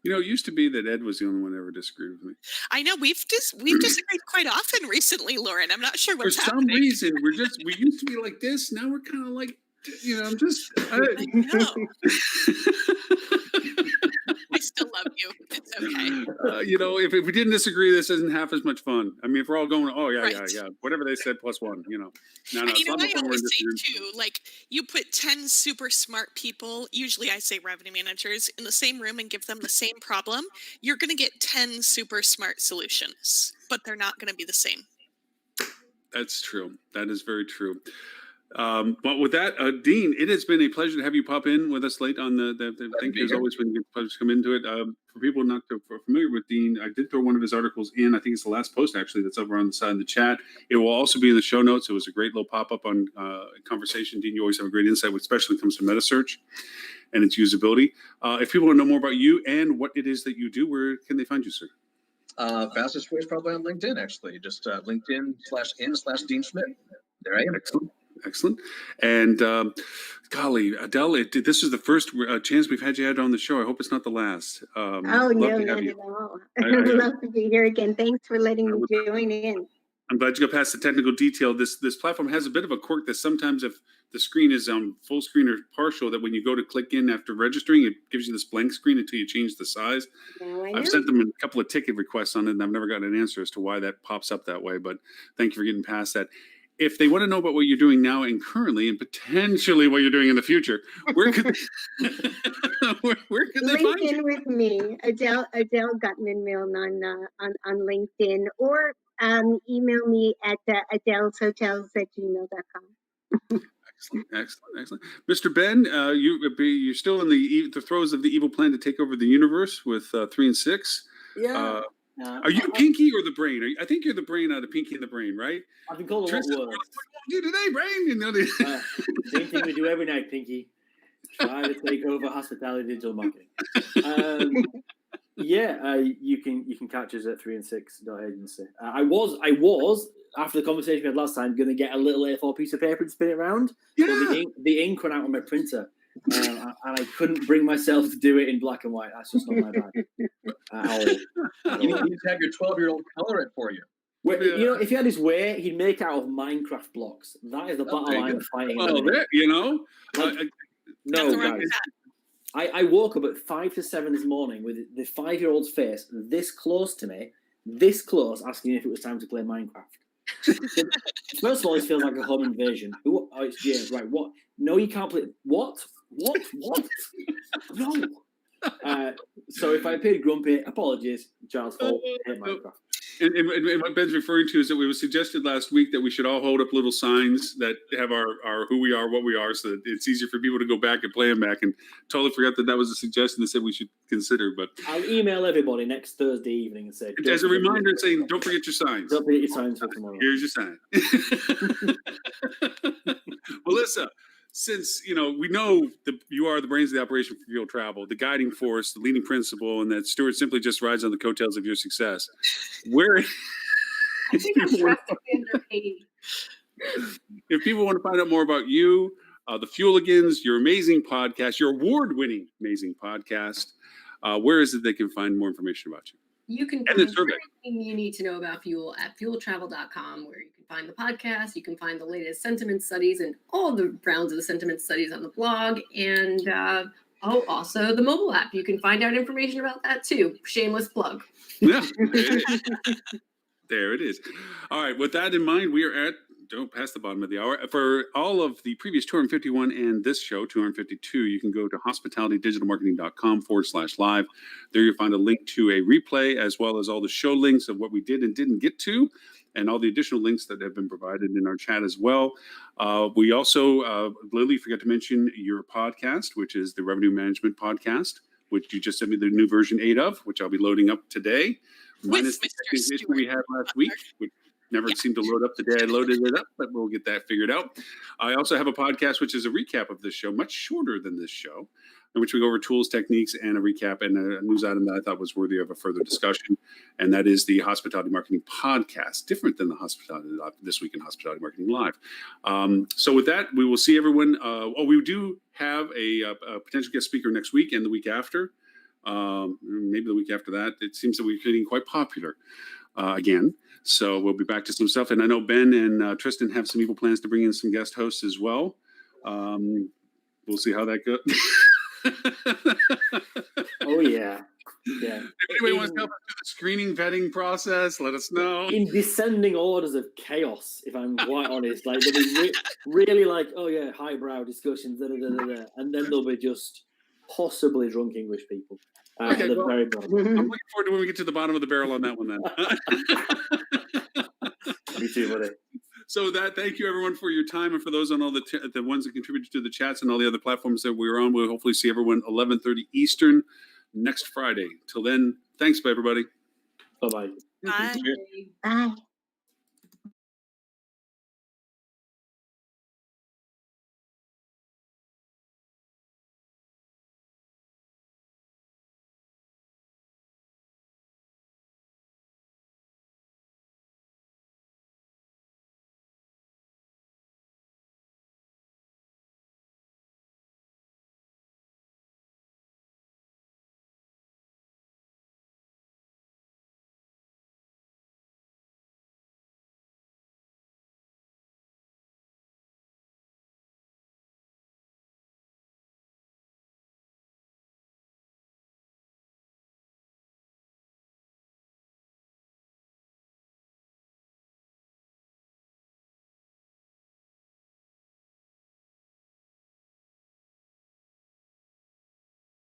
You know, it used to be that Ed was the only one that ever disagreed with me. I know we've disagreed quite often recently, Lauren. I'm not sure what's happening. For some reason, we used to be like this. Now we're kind of like, you know, I know. I still love you. It's okay. You know, if we didn't disagree, this isn't half as much fun. I mean, if we're all going, oh yeah, Right. yeah, whatever they said plus one, you know. No, And it's not I the fun we're always say disagreeing. too, like you put 10 super smart people, usually I say revenue managers, in the same room and give them the same problem, you're going to get 10 super smart solutions, but they're not going to be the same. That's true. That is very true. But with that, Dean, it has been a pleasure to have you pop in with us late on thank you as always when you come into it. For people not familiar with Dean, I did throw one of his articles in. I think it's the last post actually that's over on the side of the chat. It will also be in the show notes. It was a great little pop-up on conversation. Dean, you always have a great insight, especially when it comes to MetaSearch and its usability. If people want to know more about you and what it is that you do, where can they find you, sir? Fastest way is probably on LinkedIn, actually. Just LinkedIn/in/Dean Schmidt. There I am. Excellent. And golly, Adele, this is the first chance we've had you on the show. I hope it's not the last. Oh, no, not at all. I'd love to be here again. Thanks for letting me join in. I'm glad you got past the technical detail. This platform has a bit of a quirk that sometimes if the screen is on full screen or partial, that when you go to click in after registering, it gives you this blank screen until you change the size. I've sent them a couple of ticket requests on it, and I've never gotten an answer as to why that pops up that way. But thank you for getting past that. If they want to know about what you're doing now and currently, and potentially what you're doing in the future, where could where could they find you? LinkedIn with me, Adele Gutman-Milne on LinkedIn, or email me at adeleshotels@gmail.com. Excellent. Mr. Ben, you're still in the throes of the evil plan to take over the universe with 3 and 6. Yeah. Are you Pinky or the Brain? I think you're the Brain out of Pinky and the Brain, right? I've been called a lot worse. What do you do today, Brain? You know, same thing we do every night, Pinky. Try to take over hospitality digital marketing. You can catch us at 3and6.agency. I was after the conversation we had last time going to get a little A4 piece of paper and spin it around. Yeah. But the ink ran out on my printer, and I couldn't bring myself to do it in black and white. That's just not my bag. You need to have your 12-year-old color it for you. Well, you know, if he had his way, he'd make it out of Minecraft blocks. That is the battle I'm fighting. Well, you know, no, guys. I woke up at 5 to 7 this morning with the 5-year-old's face this close to me, this close, asking if it was time to play Minecraft. First of all, it feels like a home invasion. Oh, it's James, right? What? No, you can't play. What? No. So if I appeared grumpy, apologies. Charles' fault. Hate Minecraft. And what Ben's referring to is that we was suggested last week that we should all hold up little signs that have our who we are, what we are, so that it's easier for people to go back and play them back. And totally forgot that was a suggestion that said we should consider. But I'll email everybody next Thursday evening and say, as a reminder, saying don't forget your signs. Don't forget your signs for tomorrow. Here's your sign. Melissa, since we know that you are the brains of the operation for Fuel Travel, the guiding force, the leading principle, and that Stuart simply just rides on the coattails of your success. Where I think I'm drastically underpaid. If people want to find out more about you, the Fueligans, your amazing podcast, your award-winning amazing podcast, where is it they can find more information about you? You can find everything you need to know about Fuel at fueltravel.com, where you can find the podcast, you can find the latest sentiment studies and all the rounds of the sentiment studies on the blog, and also the mobile app. You can find out information about that too. Shameless plug. Yeah, there it is. All right, with that in mind, we are at past the bottom of the hour. For all of the previous 251 and this show, 252, you can go to hospitalitydigitalmarketing.com/live. There you'll find a link to a replay, as well as all the show links of what we did and didn't get to, and all the additional links that have been provided in our chat as well. We also, Lily, forgot to mention your podcast, which is the Revenue Management Podcast, which you just sent me the new version 8 of, which I'll be loading up today. Minus the issue we had last week, which never seemed to load up the day I loaded it up, but we'll get that figured out. I also have a podcast, which is a recap of this show, much shorter than this show, in which we go over tools, techniques, and a recap and a news item that I thought was worthy of a further discussion. And that is the Hospitality Marketing Podcast, different than the This Week in Hospitality Marketing Live. So with that, we will see everyone. We do have a potential guest speaker next week and the week after. Maybe the week after that. It seems that we're getting quite popular again. So we'll be back to some stuff. And I know Ben and Tristan have some evil plans to bring in some guest hosts as well. We'll see how that goes. Oh, yeah. If anybody wants to help us do the screening vetting process, let us know. In descending orders of chaos, if I'm quite honest. Like, they'll be really like, oh, yeah, highbrow discussions, and then there'll be just possibly drunk English people. Okay, I'm looking forward to when we get to the bottom of the barrel on that one then. Me too, buddy. So thank you everyone for your time, and for those on all the ones that contributed to the chats and all the other platforms that we're on. We'll hopefully see everyone 11:30 Eastern next Friday. Till then, thanks, everybody. Bye-bye. Bye. Bye.